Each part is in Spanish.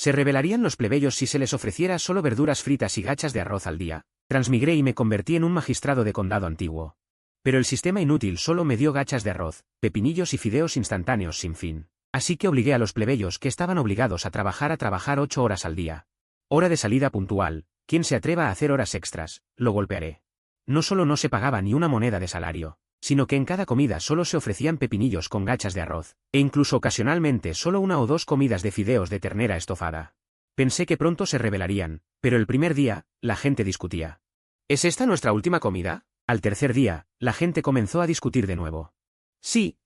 ¿Se rebelarían los plebeyos si se les ofreciera solo verduras fritas y gachas de arroz al día? Transmigré y me convertí en un magistrado de condado antiguo. Pero el sistema inútil solo me dio gachas de arroz, pepinillos y fideos instantáneos sin fin. Así que obligué a los plebeyos que estaban obligados a trabajar 8 horas al día. Hora de salida puntual, quien se atreva a hacer horas extras, lo golpearé. No solo no se pagaba ni una moneda de salario, sino que en cada comida solo se ofrecían pepinillos con gachas de arroz, e incluso ocasionalmente solo 1 o 2 comidas de fideos de ternera estofada. Pensé que pronto se rebelarían, pero el primer día, la gente discutía. ¿Es esta nuestra última comida? Al tercer día, la gente comenzó a discutir de nuevo. Sí,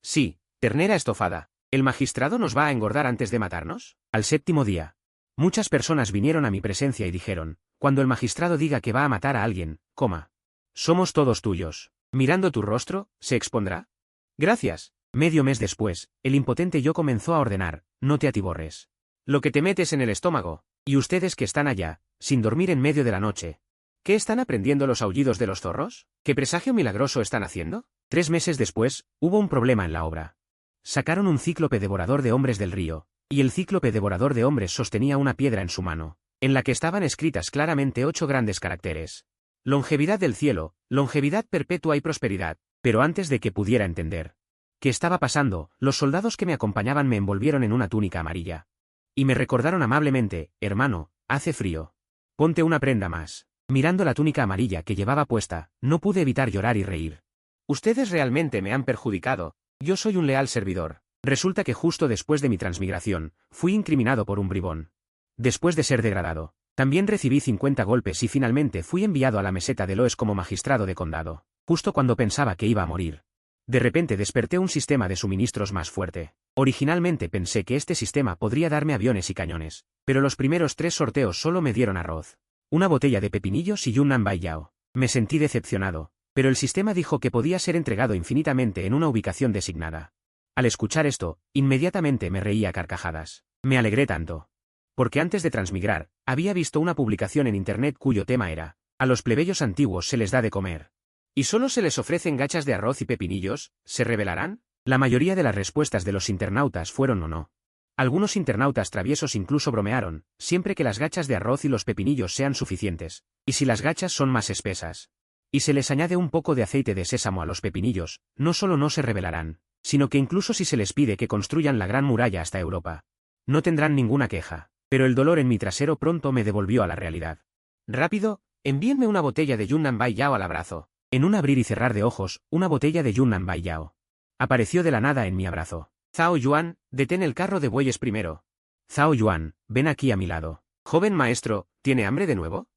ternera estofada. ¿El magistrado nos va a engordar antes de matarnos? Al séptimo día. Muchas personas vinieron a mi presencia y dijeron, cuando el magistrado diga que va a matar a alguien, somos todos tuyos. Mirando tu rostro, ¿se expondrá? Gracias. Medio mes después, el impotente yo comenzó a ordenar, no te atiborres. Lo que te metes en el estómago. Y ustedes que están allá, sin dormir en medio de la noche. ¿Qué están aprendiendo los aullidos de los zorros? ¿Qué presagio milagroso están haciendo? 3 meses después, hubo un problema en la obra. Sacaron un cíclope devorador de hombres del río, y el cíclope devorador de hombres sostenía una piedra en su mano, en la que estaban escritas claramente 8 grandes caracteres. Longevidad del cielo, longevidad perpetua y prosperidad. Pero antes de que pudiera entender qué estaba pasando, los soldados que me acompañaban me envolvieron en una túnica amarilla. Y me recordaron amablemente, hermano, hace frío. Ponte una prenda más. Mirando la túnica amarilla que llevaba puesta, no pude evitar llorar y reír. Ustedes realmente me han perjudicado. Yo soy un leal servidor. Resulta que justo después de mi transmigración, fui incriminado por un bribón. Después de ser degradado, también recibí 50 golpes y finalmente fui enviado a la meseta de Loes como magistrado de condado, justo cuando pensaba que iba a morir. De repente desperté un sistema de suministros más fuerte. Originalmente pensé que este sistema podría darme aviones y cañones, pero los primeros 3 sorteos solo me dieron arroz, una botella de pepinillos y Yunnan Bai Yao. Me sentí decepcionado, pero el sistema dijo que podía ser entregado infinitamente en una ubicación designada. Al escuchar esto, inmediatamente me reí a carcajadas. Me alegré tanto. Porque antes de transmigrar, había visto una publicación en internet cuyo tema era, a los plebeyos antiguos se les da de comer. ¿Y solo se les ofrecen gachas de arroz y pepinillos? ¿Se rebelarán? La mayoría de las respuestas de los internautas fueron o no. Algunos internautas traviesos incluso bromearon, siempre que las gachas de arroz y los pepinillos sean suficientes, y si las gachas son más espesas, y se les añade un poco de aceite de sésamo a los pepinillos, no solo no se rebelarán, sino que incluso si se les pide que construyan la Gran Muralla hasta Europa, no tendrán ninguna queja. Pero el dolor en mi trasero pronto me devolvió a la realidad. Rápido, envíenme una botella de Yunnan Bai Yao al abrazo. En un abrir y cerrar de ojos, una botella de Yunnan Bai Yao apareció de la nada en mi abrazo. Zhao Yuan, detén el carro de bueyes primero. Zhao Yuan, ven aquí a mi lado. Joven maestro, ¿tiene hambre de nuevo?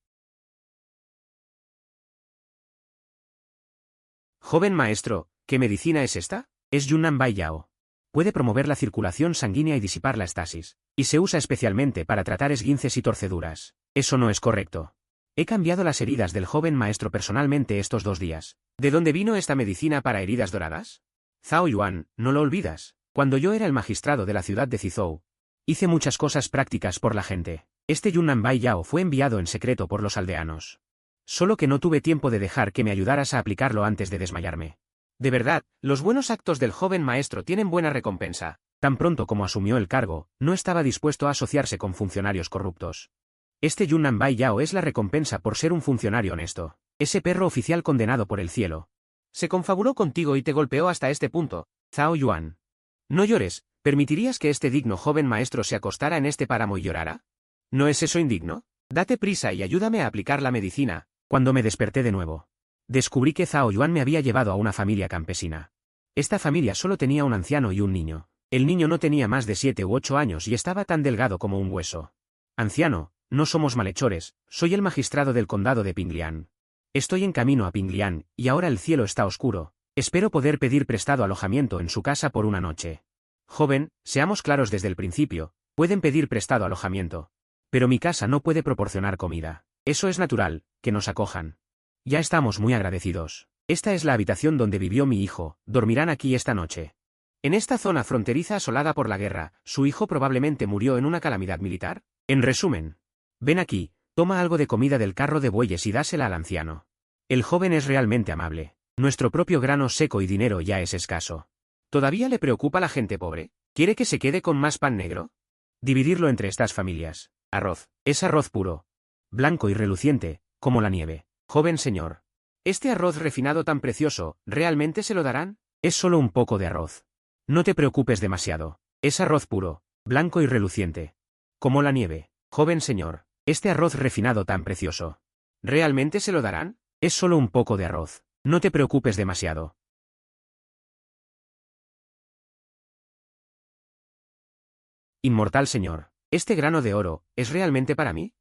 Joven maestro, ¿qué medicina es esta? Es Yunnan Bai Yao. Puede promover la circulación sanguínea y disipar la estasis, y se usa especialmente para tratar esguinces y torceduras. Eso no es correcto. He cambiado las heridas del joven maestro personalmente estos 2 días. ¿De dónde vino esta medicina para heridas doradas? Zhao Yuan, ¿no lo olvidas? Cuando yo era el magistrado de la ciudad de Zizhou, hice muchas cosas prácticas por la gente. Este Yunnan Bai Yao fue enviado en secreto por los aldeanos. Solo que no tuve tiempo de dejar que me ayudaras a aplicarlo antes de desmayarme. De verdad, los buenos actos del joven maestro tienen buena recompensa. Tan pronto como asumió el cargo, no estaba dispuesto a asociarse con funcionarios corruptos. Este Yunnan Bai Yao es la recompensa por ser un funcionario honesto. Ese perro oficial condenado por el cielo se confabuló contigo y te golpeó hasta este punto. Zhao Yuan. No llores, ¿permitirías que este digno joven maestro se acostara en este páramo y llorara? ¿No es eso indigno? Date prisa y ayúdame a aplicar la medicina. Cuando me desperté de nuevo, descubrí que Zhao Yuan me había llevado a una familia campesina. Esta familia solo tenía un anciano y un niño. El niño no tenía más de 7 u 8 años y estaba tan delgado como un hueso. Anciano, no somos malhechores, soy el magistrado del condado de Pinglian. Estoy en camino a Pinglian, y ahora el cielo está oscuro. Espero poder pedir prestado alojamiento en su casa por una noche. Joven, seamos claros desde el principio, pueden pedir prestado alojamiento. Pero mi casa no puede proporcionar comida. Eso es natural, que nos acojan. Ya estamos muy agradecidos. Esta es la habitación donde vivió mi hijo, dormirán aquí esta noche. En esta zona fronteriza asolada por la guerra, su hijo probablemente murió en una calamidad militar. En resumen, ven aquí, toma algo de comida del carro de bueyes y dásela al anciano. El joven es realmente amable. Nuestro propio grano seco y dinero ya es escaso. ¿Todavía le preocupa la gente pobre? ¿Quiere que se quede con más pan negro? Dividirlo entre estas familias. Arroz. Es arroz puro. Blanco y reluciente, como la nieve. Joven señor. Este arroz refinado tan precioso, ¿realmente se lo darán? Es solo un poco de arroz. No te preocupes demasiado. Es arroz puro, blanco y reluciente. Como la nieve. Joven señor. Este arroz refinado tan precioso. ¿Realmente se lo darán? Es solo un poco de arroz. No te preocupes demasiado. Inmortal señor. ¿Este grano de oro es realmente para mí?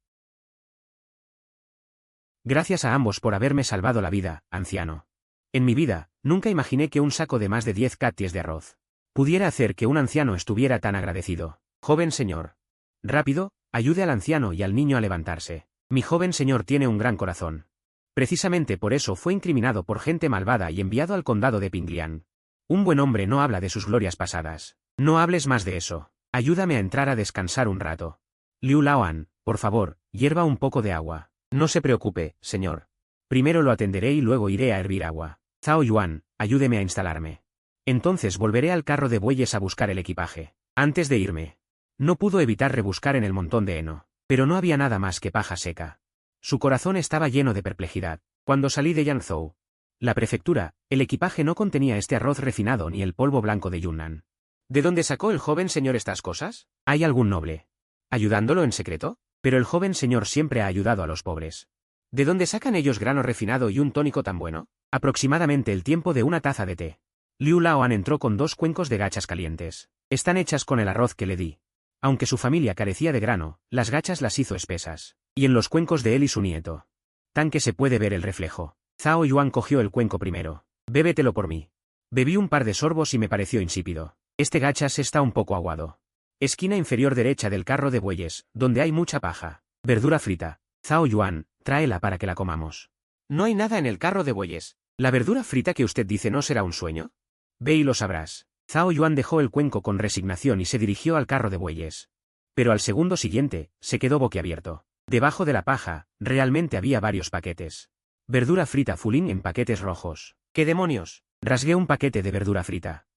Gracias a ambos por haberme salvado la vida, anciano. En mi vida, nunca imaginé que un saco de más de 10 caties de arroz pudiera hacer que un anciano estuviera tan agradecido. Joven señor. Rápido, ayude al anciano y al niño a levantarse. Mi joven señor tiene un gran corazón. Precisamente por eso fue incriminado por gente malvada y enviado al condado de Pinglian. Un buen hombre no habla de sus glorias pasadas. No hables más de eso. Ayúdame a entrar a descansar un rato. Liu Laoan, por favor, hierva un poco de agua. No se preocupe, señor. Primero lo atenderé y luego iré a hervir agua. Zhao Yuan, ayúdeme a instalarme. Entonces volveré al carro de bueyes a buscar el equipaje. Antes de irme. No pudo evitar rebuscar en el montón de heno, pero no había nada más que paja seca. Su corazón estaba lleno de perplejidad. Cuando salí de Yanzhou, la prefectura, el equipaje no contenía este arroz refinado ni el polvo blanco de Yunnan. ¿De dónde sacó el joven señor estas cosas? ¿Hay algún noble ayudándolo en secreto? Pero el joven señor siempre ha ayudado a los pobres. ¿De dónde sacan ellos grano refinado y un tónico tan bueno? Aproximadamente el tiempo de una taza de té. Liu Laoan entró con 2 cuencos de gachas calientes. Están hechas con el arroz que le di. Aunque su familia carecía de grano, las gachas las hizo espesas. Y en los cuencos de él y su nieto. Tan que se puede ver el reflejo. Zhao Yuan cogió el cuenco primero. Bébetelo por mí. Bebí un par de sorbos y me pareció insípido. Este gachas está un poco aguado. Esquina inferior derecha del carro de bueyes, donde hay mucha paja. Verdura frita. Zhao Yuan, tráela para que la comamos. No hay nada en el carro de bueyes. ¿La verdura frita que usted dice no será un sueño? Ve y lo sabrás. Zhao Yuan dejó el cuenco con resignación y se dirigió al carro de bueyes. Pero al segundo siguiente, se quedó boquiabierto. Debajo de la paja, realmente había varios paquetes. Verdura frita Fulin en paquetes rojos. ¿Qué demonios? Rasgué un paquete de verdura frita.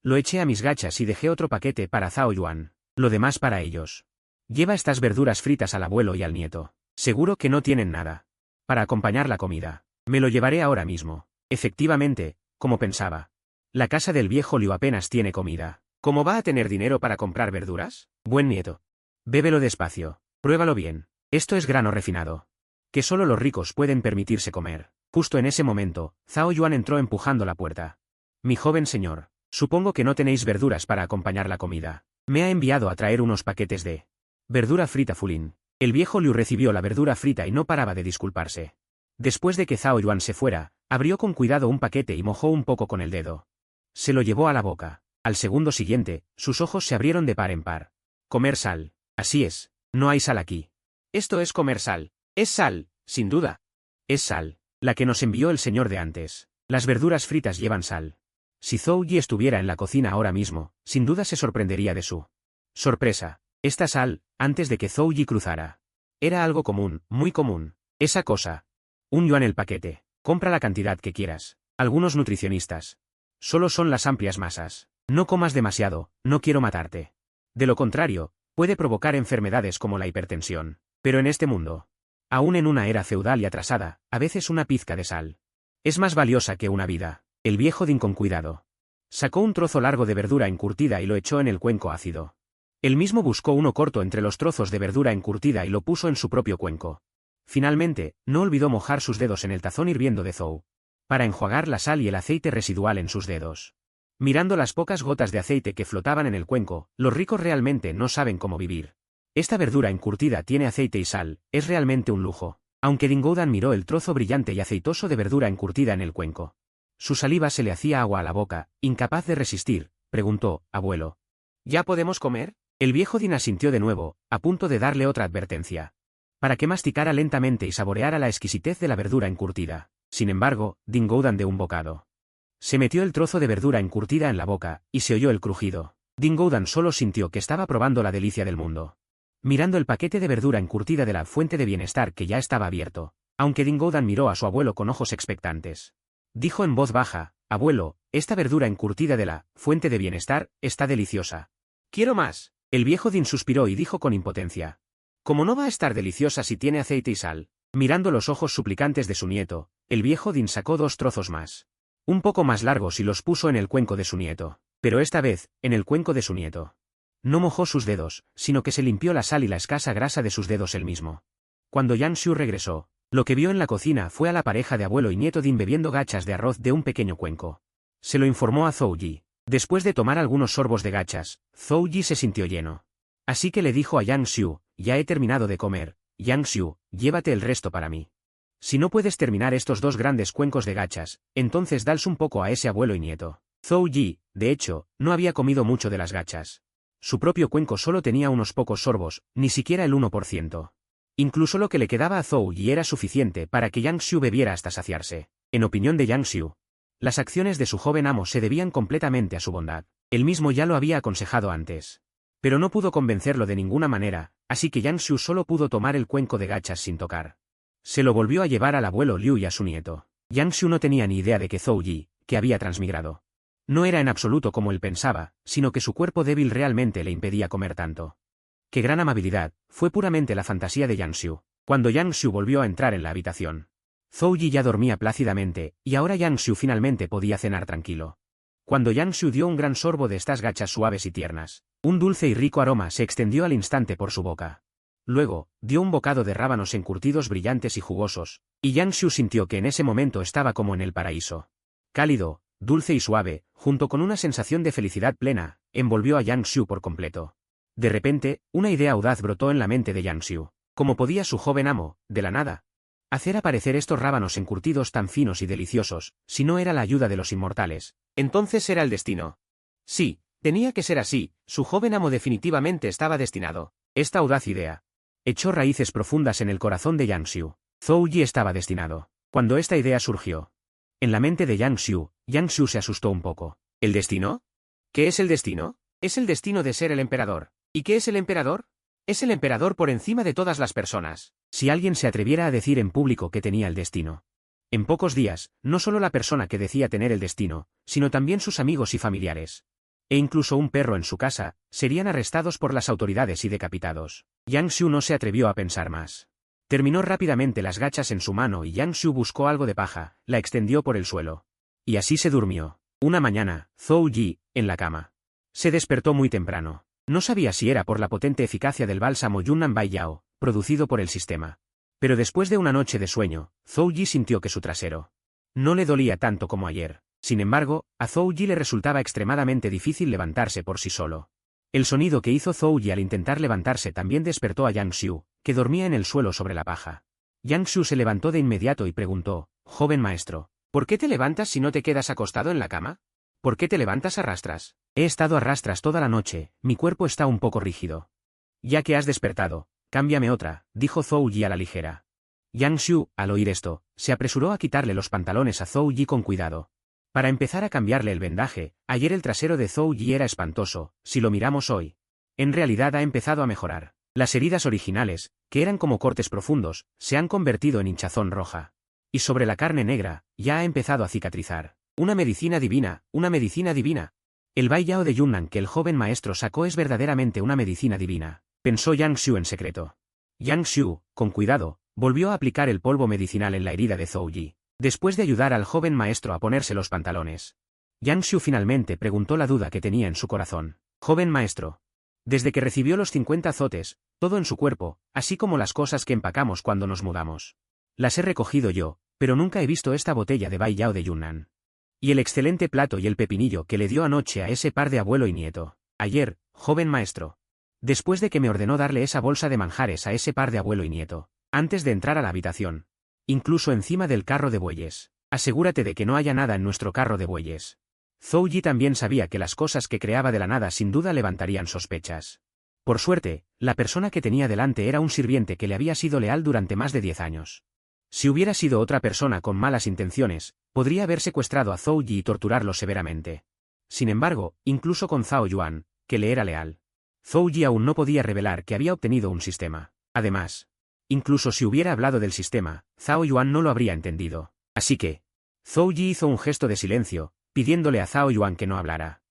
Lo eché a mis gachas y dejé otro paquete para Zhao Yuan. Lo demás para ellos. Lleva estas verduras fritas al abuelo y al nieto. Seguro que no tienen nada para acompañar la comida. Me lo llevaré ahora mismo. Efectivamente, como pensaba. La casa del viejo Liu apenas tiene comida. ¿Cómo va a tener dinero para comprar verduras? Buen nieto. Bébelo despacio. Pruébalo bien. Esto es grano refinado. Que solo los ricos pueden permitirse comer. Justo en ese momento, Zhao Yuan entró empujando la puerta. Mi joven señor, supongo que no tenéis verduras para acompañar la comida. Me ha enviado a traer unos paquetes de verdura frita Fulin. El viejo Liu recibió la verdura frita y no paraba de disculparse. Después de que Zhao Yuan se fuera, abrió con cuidado un paquete y mojó un poco con el dedo. Se lo llevó a la boca. Al segundo siguiente, sus ojos se abrieron de par en par. Comer sal. Así es. No hay sal aquí. Esto es comer sal. Es sal, sin duda. Es sal. La que nos envió el señor de antes. Las verduras fritas llevan sal. Si Zhou Yi estuviera en la cocina ahora mismo, sin duda se sorprendería de su sorpresa. Esta sal, antes de que Zhou Yi cruzara. Era algo común, muy común. Esa cosa. 1 yuan el paquete. Compra la cantidad que quieras. Algunos nutricionistas. Solo son las amplias masas. No comas demasiado, no quiero matarte. De lo contrario, puede provocar enfermedades como la hipertensión. Pero en este mundo, aún en una era feudal y atrasada, a veces una pizca de sal es más valiosa que una vida. El viejo Din con cuidado sacó un trozo largo de verdura encurtida y lo echó en el cuenco ácido. Él mismo buscó uno corto entre los trozos de verdura encurtida y lo puso en su propio cuenco. Finalmente, no olvidó mojar sus dedos en el tazón hirviendo de Zhou para enjuagar la sal y el aceite residual en sus dedos. Mirando las pocas gotas de aceite que flotaban en el cuenco, los ricos realmente no saben cómo vivir. Esta verdura encurtida tiene aceite y sal, es realmente un lujo. Aunque Dingoudan miró el trozo brillante y aceitoso de verdura encurtida en el cuenco. Su saliva se le hacía agua a la boca, incapaz de resistir, preguntó, abuelo. ¿Ya podemos comer? El viejo Din asintió de nuevo, a punto de darle otra advertencia. Para que masticara lentamente y saboreara la exquisitez de la verdura encurtida. Sin embargo, Dingoudan de un bocado. Se metió el trozo de verdura encurtida en la boca, y se oyó el crujido. Dingoudan solo sintió que estaba probando la delicia del mundo. Mirando el paquete de verdura encurtida de la fuente de bienestar que ya estaba abierto, aunque Dingoudan miró a su abuelo con ojos expectantes. Dijo en voz baja, abuelo, esta verdura encurtida de la fuente de bienestar está deliciosa. Quiero más. El viejo Din suspiró y dijo con impotencia. ¿Cómo no va a estar deliciosa si tiene aceite y sal? Mirando los ojos suplicantes de su nieto, el viejo Din sacó 2 trozos más. Un poco más largos y los puso en el cuenco de su nieto. Pero esta vez, en el cuenco de su nieto. No mojó sus dedos, sino que se limpió la sal y la escasa grasa de sus dedos él mismo. Cuando Yang Xiu regresó, lo que vio en la cocina fue a la pareja de abuelo y nieto Din bebiendo gachas de arroz de un pequeño cuenco. Se lo informó a Zhou Yi. Después de tomar algunos sorbos de gachas, Zhou Yi se sintió lleno. Así que le dijo a Yang Xiu, ya he terminado de comer, Yang Xiu, llévate el resto para mí. Si no puedes terminar estos 2 grandes cuencos de gachas, entonces dales un poco a ese abuelo y nieto. Zhou Yi, de hecho, no había comido mucho de las gachas. Su propio cuenco solo tenía unos pocos sorbos, ni siquiera el 1%. Incluso lo que le quedaba a Zhou Yi era suficiente para que Yang Xiu bebiera hasta saciarse. En opinión de Yang Xiu, las acciones de su joven amo se debían completamente a su bondad. Él mismo ya lo había aconsejado antes. Pero no pudo convencerlo de ninguna manera, así que Yang Xiu solo pudo tomar el cuenco de gachas sin tocar. Se lo volvió a llevar al abuelo Liu y a su nieto. Yang Xiu no tenía ni idea de que Zhou Yi, que había transmigrado, no era en absoluto como él pensaba, sino que su cuerpo débil realmente le impedía comer tanto. ¡Qué gran amabilidad! Fue puramente la fantasía de Yang Xiu. Cuando Yang Xiu volvió a entrar en la habitación, Zhou Yi ya dormía plácidamente, y ahora Yang Xiu finalmente podía cenar tranquilo. Cuando Yang Xiu dio un gran sorbo de estas gachas suaves y tiernas, un dulce y rico aroma se extendió al instante por su boca. Luego, dio un bocado de rábanos encurtidos brillantes y jugosos, y Yang Xiu sintió que en ese momento estaba como en el paraíso. Cálido, dulce y suave, junto con una sensación de felicidad plena, envolvió a Yang Xiu por completo. De repente, una idea audaz brotó en la mente de Yang Xiu. ¿Cómo podía su joven amo, de la nada, hacer aparecer estos rábanos encurtidos tan finos y deliciosos, si no era la ayuda de los inmortales? Entonces era el destino. Sí, tenía que ser así, su joven amo definitivamente estaba destinado. Esta audaz idea echó raíces profundas en el corazón de Yang Xiu. Zhou Yi estaba destinado. Cuando esta idea surgió en la mente de Yang Xiu se asustó un poco. ¿El destino? ¿Qué es el destino? Es el destino de ser el emperador. ¿Y qué es el emperador? Es el emperador por encima de todas las personas. Si alguien se atreviera a decir en público que tenía el destino. En pocos días, no solo la persona que decía tener el destino, sino también sus amigos y familiares, e incluso un perro en su casa, serían arrestados por las autoridades y decapitados. Yang Xiu no se atrevió a pensar más. Terminó rápidamente las gachas en su mano y Yang Xiu buscó algo de paja, la extendió por el suelo. Y así se durmió. Una mañana, Zhou Yi, en la cama, se despertó muy temprano. No sabía si era por la potente eficacia del bálsamo Yunnan Bai Yao, producido por el sistema. Pero después de una noche de sueño, Zhou Yi sintió que su trasero no le dolía tanto como ayer. Sin embargo, a Zhou Yi le resultaba extremadamente difícil levantarse por sí solo. El sonido que hizo Zhou Yi al intentar levantarse también despertó a Yang Xiu, que dormía en el suelo sobre la paja. Yang Xiu se levantó de inmediato y preguntó, «Joven maestro, ¿por qué te levantas si no te quedas acostado en la cama? ¿Por qué te levantas a rastras?» «He estado a rastras toda la noche, mi cuerpo está un poco rígido». «Ya que has despertado, cámbiame otra», dijo Zhou Yi a la ligera. Yang Xiu, al oír esto, se apresuró a quitarle los pantalones a Zhou Yi con cuidado. Para empezar a cambiarle el vendaje, ayer el trasero de Zhou Yi era espantoso, si lo miramos hoy. En realidad ha empezado a mejorar. Las heridas originales, que eran como cortes profundos, se han convertido en hinchazón roja. Y sobre la carne negra, ya ha empezado a cicatrizar. Una medicina divina, una medicina divina. El Bai Yao de Yunnan que el joven maestro sacó es verdaderamente una medicina divina, pensó Yang Xiu en secreto. Yang Xiu, con cuidado, volvió a aplicar el polvo medicinal en la herida de Zhou Yi. Después de ayudar al joven maestro a ponerse los pantalones, Yang Xiu finalmente preguntó la duda que tenía en su corazón. «Joven maestro, desde que recibió los 50 azotes, todo en su cuerpo, así como las cosas que empacamos cuando nos mudamos, las he recogido yo, pero nunca he visto esta botella de Bai Yao de Yunnan. Y el excelente plato y el pepinillo que le dio anoche a ese par de abuelo y nieto. Ayer, joven maestro, después de que me ordenó darle esa bolsa de manjares a ese par de abuelo y nieto, antes de entrar a la habitación, incluso encima del carro de bueyes. Asegúrate de que no haya nada en nuestro carro de bueyes». Zhou Yi también sabía que las cosas que creaba de la nada sin duda levantarían sospechas. Por suerte, la persona que tenía delante era un sirviente que le había sido leal durante más de 10 años. Si hubiera sido otra persona con malas intenciones, podría haber secuestrado a Zhou Yi y torturarlo severamente. Sin embargo, incluso con Zhao Yuan, que le era leal, Zhou Yi aún no podía revelar que había obtenido un sistema. Además, incluso si hubiera hablado del sistema, Zhao Yuan no lo habría entendido. Así que, Zhou Yi hizo un gesto de silencio, pidiéndole a Zhao Yuan que no hablara.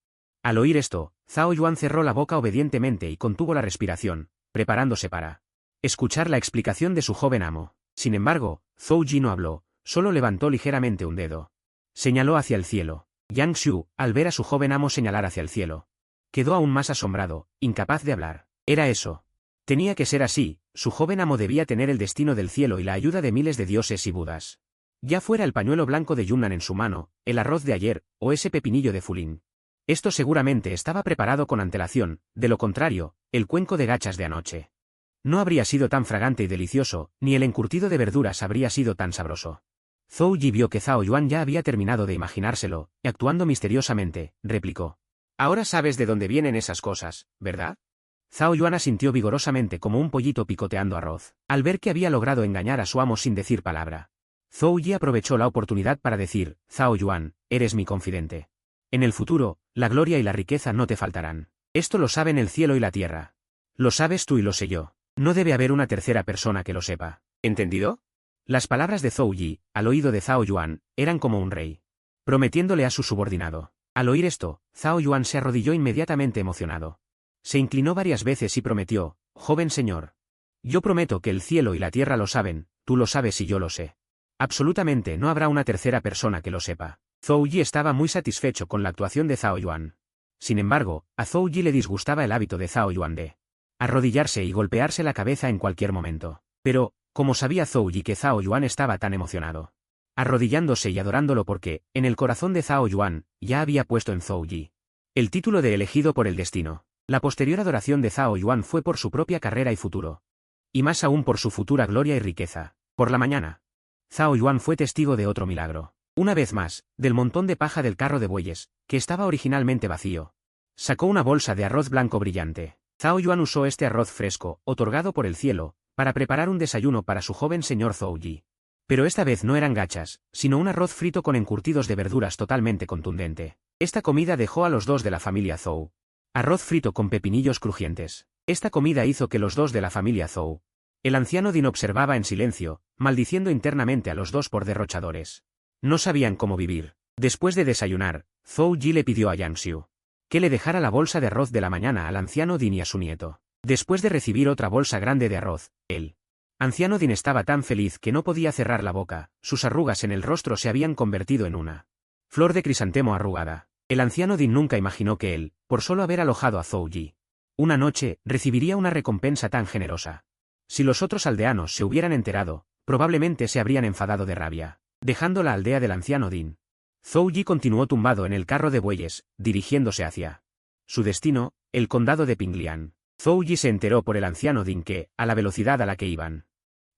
Al oír esto, Zhao Yuan cerró la boca obedientemente y contuvo la respiración, preparándose para escuchar la explicación de su joven amo. Sin embargo, Zhou Yi no habló, solo levantó ligeramente un dedo. Señaló hacia el cielo. Yang Xiu, al ver a su joven amo señalar hacia el cielo, quedó aún más asombrado, incapaz de hablar. Era eso. Tenía que ser así, su joven amo debía tener el destino del cielo y la ayuda de miles de dioses y budas. Ya fuera el pañuelo blanco de Yunnan en su mano, el arroz de ayer, o ese pepinillo de Fulin. Esto seguramente estaba preparado con antelación, de lo contrario, el cuenco de gachas de anoche no habría sido tan fragante y delicioso, ni el encurtido de verduras habría sido tan sabroso. Zhou Yi vio que Zhao Yuan ya había terminado de imaginárselo, y actuando misteriosamente, replicó. Ahora sabes de dónde vienen esas cosas, ¿verdad? Zhao Yuan asintió vigorosamente como un pollito picoteando arroz, al ver que había logrado engañar a su amo sin decir palabra. Zhou Yi aprovechó la oportunidad para decir, Zhao Yuan, eres mi confidente. En el futuro, la gloria y la riqueza no te faltarán. Esto lo saben el cielo y la tierra. Lo sabes tú y lo sé yo. No debe haber una tercera persona que lo sepa. ¿Entendido? Las palabras de Zhou Yi, al oído de Zhao Yuan, eran como un rey prometiéndole a su subordinado. Al oír esto, Zhao Yuan se arrodilló inmediatamente emocionado. Se inclinó varias veces y prometió, joven señor. Yo prometo que el cielo y la tierra lo saben, tú lo sabes y yo lo sé. Absolutamente no habrá una tercera persona que lo sepa. Zhou Yi estaba muy satisfecho con la actuación de Zhao Yuan. Sin embargo, a Zhou Yi le disgustaba el hábito de Zhao Yuan de arrodillarse y golpearse la cabeza en cualquier momento. Pero, ¿cómo sabía Zhou Yi que Zhao Yuan estaba tan emocionado? Arrodillándose y adorándolo porque, en el corazón de Zhao Yuan, ya había puesto en Zhou Yi el título de elegido por el destino. La posterior adoración de Zhao Yuan fue por su propia carrera y futuro. Y más aún por su futura gloria y riqueza. Por la mañana, Zhao Yuan fue testigo de otro milagro. Una vez más, del montón de paja del carro de bueyes, que estaba originalmente vacío, sacó una bolsa de arroz blanco brillante. Zhao Yuan usó este arroz fresco, otorgado por el cielo, para preparar un desayuno para su joven señor Zhou Yi. Pero esta vez no eran gachas, sino un arroz frito con encurtidos de verduras totalmente contundente. Esta comida dejó a los dos de la familia Zhou. Arroz frito con pepinillos crujientes. Esta comida hizo que los dos de la familia Zhou. El anciano Din observaba en silencio, maldiciendo internamente a los dos por derrochadores. No sabían cómo vivir. Después de desayunar, Zhou Yi le pidió a Yang Xiu que le dejara la bolsa de arroz de la mañana al anciano Din y a su nieto. Después de recibir otra bolsa grande de arroz, el anciano Din estaba tan feliz que no podía cerrar la boca, sus arrugas en el rostro se habían convertido en una flor de crisantemo arrugada. El anciano Din nunca imaginó que él, por solo haber alojado a Zhou Yi una noche, recibiría una recompensa tan generosa. Si los otros aldeanos se hubieran enterado, probablemente se habrían enfadado de rabia. Dejando la aldea del anciano Din, Zhou Yi continuó tumbado en el carro de bueyes, dirigiéndose hacia su destino, el condado de Pinglian. Zhou Yi se enteró por el anciano Din que, a la velocidad a la que iban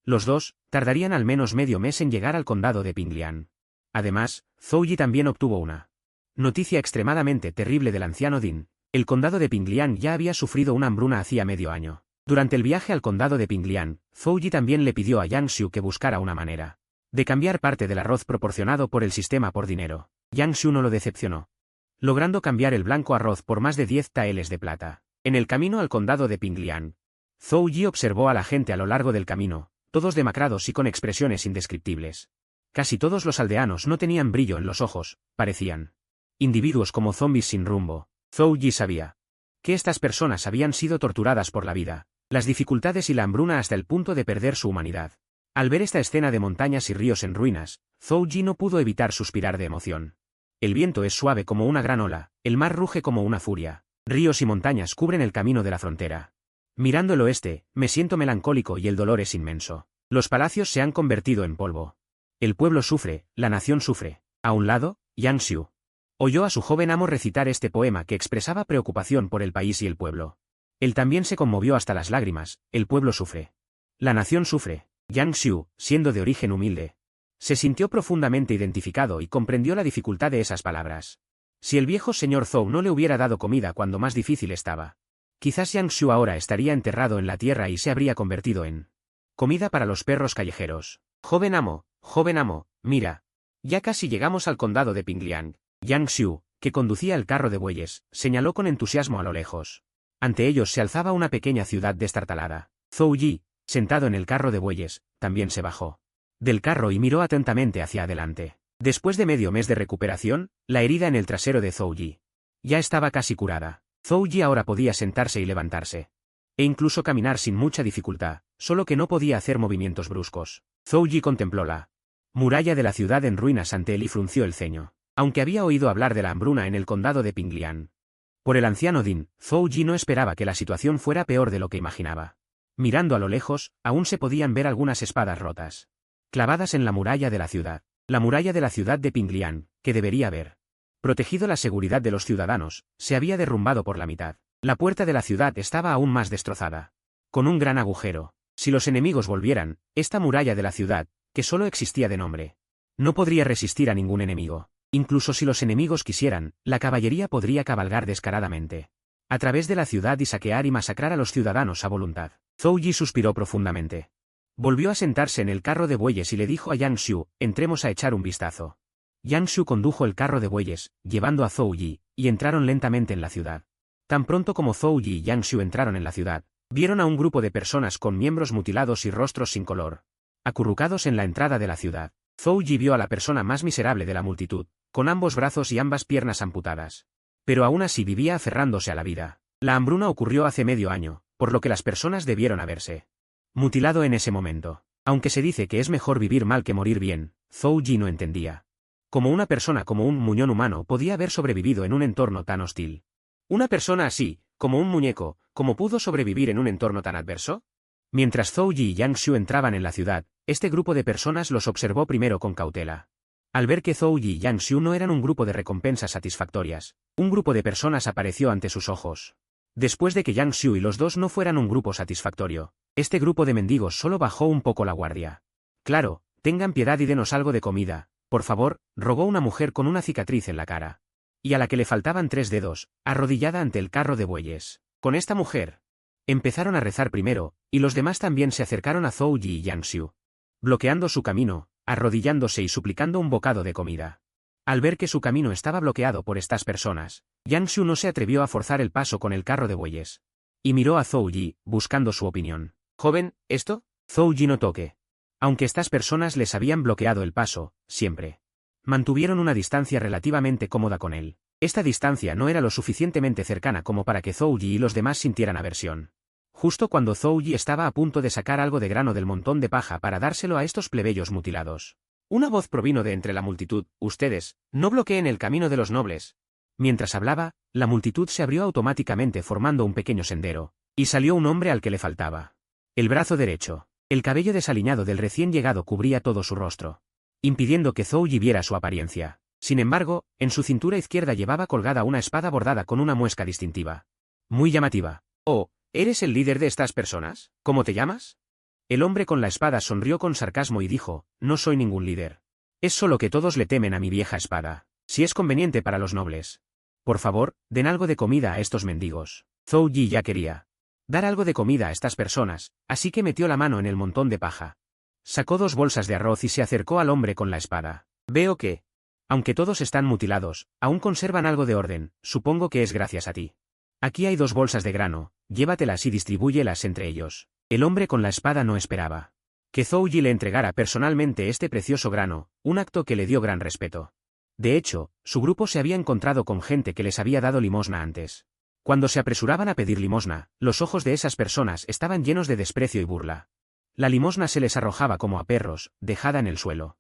los dos, tardarían al menos medio mes en llegar al condado de Pinglian. Además, Zhou Yi también obtuvo una noticia extremadamente terrible del anciano Din. El condado de Pinglian ya había sufrido una hambruna hacía medio año. Durante el viaje al condado de Pinglian, Zhou Yi también le pidió a Yang Xiu que buscara una manera de cambiar parte del arroz proporcionado por el sistema por dinero. Yang Xiu no lo decepcionó, logrando cambiar el blanco arroz por más de 10 taeles de plata. En el camino al condado de Pinglian, Zhou Yi observó a la gente a lo largo del camino, todos demacrados y con expresiones indescriptibles. Casi todos los aldeanos no tenían brillo en los ojos, parecían individuos como zombies sin rumbo. Zhou Yi sabía que estas personas habían sido torturadas por la vida, las dificultades y la hambruna hasta el punto de perder su humanidad. Al ver esta escena de montañas y ríos en ruinas, Zhou Yi no pudo evitar suspirar de emoción. El viento es suave como una gran ola, el mar ruge como una furia, ríos y montañas cubren el camino de la frontera. Mirando el oeste, me siento melancólico y el dolor es inmenso. Los palacios se han convertido en polvo. El pueblo sufre, la nación sufre. A un lado, Yang Xiu oyó a su joven amo recitar este poema que expresaba preocupación por el país y el pueblo. Él también se conmovió hasta las lágrimas, el pueblo sufre. La nación sufre. Yang Xiu, siendo de origen humilde, se sintió profundamente identificado y comprendió la dificultad de esas palabras. Si el viejo señor Zhou no le hubiera dado comida cuando más difícil estaba, quizás Yang Xiu ahora estaría enterrado en la tierra y se habría convertido en comida para los perros callejeros. Joven amo, mira. Ya casi llegamos al condado de Pinglian. Yang Xiu, que conducía el carro de bueyes, señaló con entusiasmo a lo lejos. Ante ellos se alzaba una pequeña ciudad destartalada. Zhou Yi, sentado en el carro de bueyes, también se bajó del carro y miró atentamente hacia adelante. Después de medio mes de recuperación, la herida en el trasero de Zhou Yi ya estaba casi curada. Zhou Yi ahora podía sentarse y levantarse. E incluso caminar sin mucha dificultad, solo que no podía hacer movimientos bruscos. Zhou Yi contempló la muralla de la ciudad en ruinas ante él y frunció el ceño. Aunque había oído hablar de la hambruna en el condado de Pinglian por el anciano Din, Zhou Yi no esperaba que la situación fuera peor de lo que imaginaba. Mirando a lo lejos, aún se podían ver algunas espadas rotas, clavadas en la muralla de la ciudad. La muralla de la ciudad de Pinglian, que debería haber protegido la seguridad de los ciudadanos, se había derrumbado por la mitad. La puerta de la ciudad estaba aún más destrozada, con un gran agujero. Si los enemigos volvieran, esta muralla de la ciudad, que solo existía de nombre, no podría resistir a ningún enemigo. Incluso si los enemigos quisieran, la caballería podría cabalgar descaradamente a través de la ciudad y saquear y masacrar a los ciudadanos a voluntad. Zhou Yi suspiró profundamente. Volvió a sentarse en el carro de bueyes y le dijo a Yang Xiu, entremos a echar un vistazo. Yang Xiu condujo el carro de bueyes, llevando a Zhou Yi, y entraron lentamente en la ciudad. Tan pronto como Zhou Yi y Yang Xiu entraron en la ciudad, vieron a un grupo de personas con miembros mutilados y rostros sin color, acurrucados en la entrada de la ciudad. Zhou Yi vio a la persona más miserable de la multitud, con ambos brazos y ambas piernas amputadas. Pero aún así vivía aferrándose a la vida. La hambruna ocurrió hace medio año, por lo que las personas debieron haberse mutilado en ese momento. Aunque se dice que es mejor vivir mal que morir bien, Zhou Yi no entendía cómo una persona como un muñón humano podía haber sobrevivido en un entorno tan hostil. Una persona así, como un muñeco, ¿cómo pudo sobrevivir en un entorno tan adverso? Mientras Zhou Yi y Yang Xiu entraban en la ciudad, este grupo de personas los observó primero con cautela. Al ver que Zhou Yi y Yang Xiu no eran un grupo de recompensas satisfactorias, un grupo de personas apareció ante sus ojos. Después de que Yang Xiu y los dos no fueran un grupo satisfactorio, este grupo de mendigos solo bajó un poco la guardia. Claro, tengan piedad y denos algo de comida, por favor, rogó una mujer con una cicatriz en la cara, y a la que le faltaban 3 dedos, arrodillada ante el carro de bueyes. Con esta mujer empezaron a rezar primero, y los demás también se acercaron a Zhou Yi y Yang Xiu, bloqueando su camino, arrodillándose y suplicando un bocado de comida. Al ver que su camino estaba bloqueado por estas personas, Yang Xiu no se atrevió a forzar el paso con el carro de bueyes. Y miró a Zhou Yi, buscando su opinión. Joven, ¿esto? Zhou Yi notó que, aunque estas personas les habían bloqueado el paso, siempre mantuvieron una distancia relativamente cómoda con él. Esta distancia no era lo suficientemente cercana como para que Zhou Yi y los demás sintieran aversión. Justo cuando Zhou Yi estaba a punto de sacar algo de grano del montón de paja para dárselo a estos plebeyos mutilados, una voz provino de entre la multitud: ustedes, no bloqueen el camino de los nobles. Mientras hablaba, la multitud se abrió automáticamente formando un pequeño sendero, y salió un hombre al que le faltaba el brazo derecho. El cabello desaliñado del recién llegado cubría todo su rostro, impidiendo que Zhou Yi viera su apariencia. Sin embargo, en su cintura izquierda llevaba colgada una espada bordada con una muesca distintiva, muy llamativa. Oh, ¿eres el líder de estas personas? ¿Cómo te llamas? El hombre con la espada sonrió con sarcasmo y dijo: no soy ningún líder. Es solo que todos le temen a mi vieja espada. Si es conveniente para los nobles, por favor, den algo de comida a estos mendigos. Zhou Yi ya quería dar algo de comida a estas personas, así que metió la mano en el montón de paja. Sacó 2 bolsas de arroz y se acercó al hombre con la espada. Veo que, aunque todos están mutilados, aún conservan algo de orden, supongo que es gracias a ti. Aquí hay 2 bolsas de grano, llévatelas y distribúyelas entre ellos. El hombre con la espada no esperaba que Zhou Yi le entregara personalmente este precioso grano, un acto que le dio gran respeto. De hecho, su grupo se había encontrado con gente que les había dado limosna antes. Cuando se apresuraban a pedir limosna, los ojos de esas personas estaban llenos de desprecio y burla. La limosna se les arrojaba como a perros, dejada en el suelo.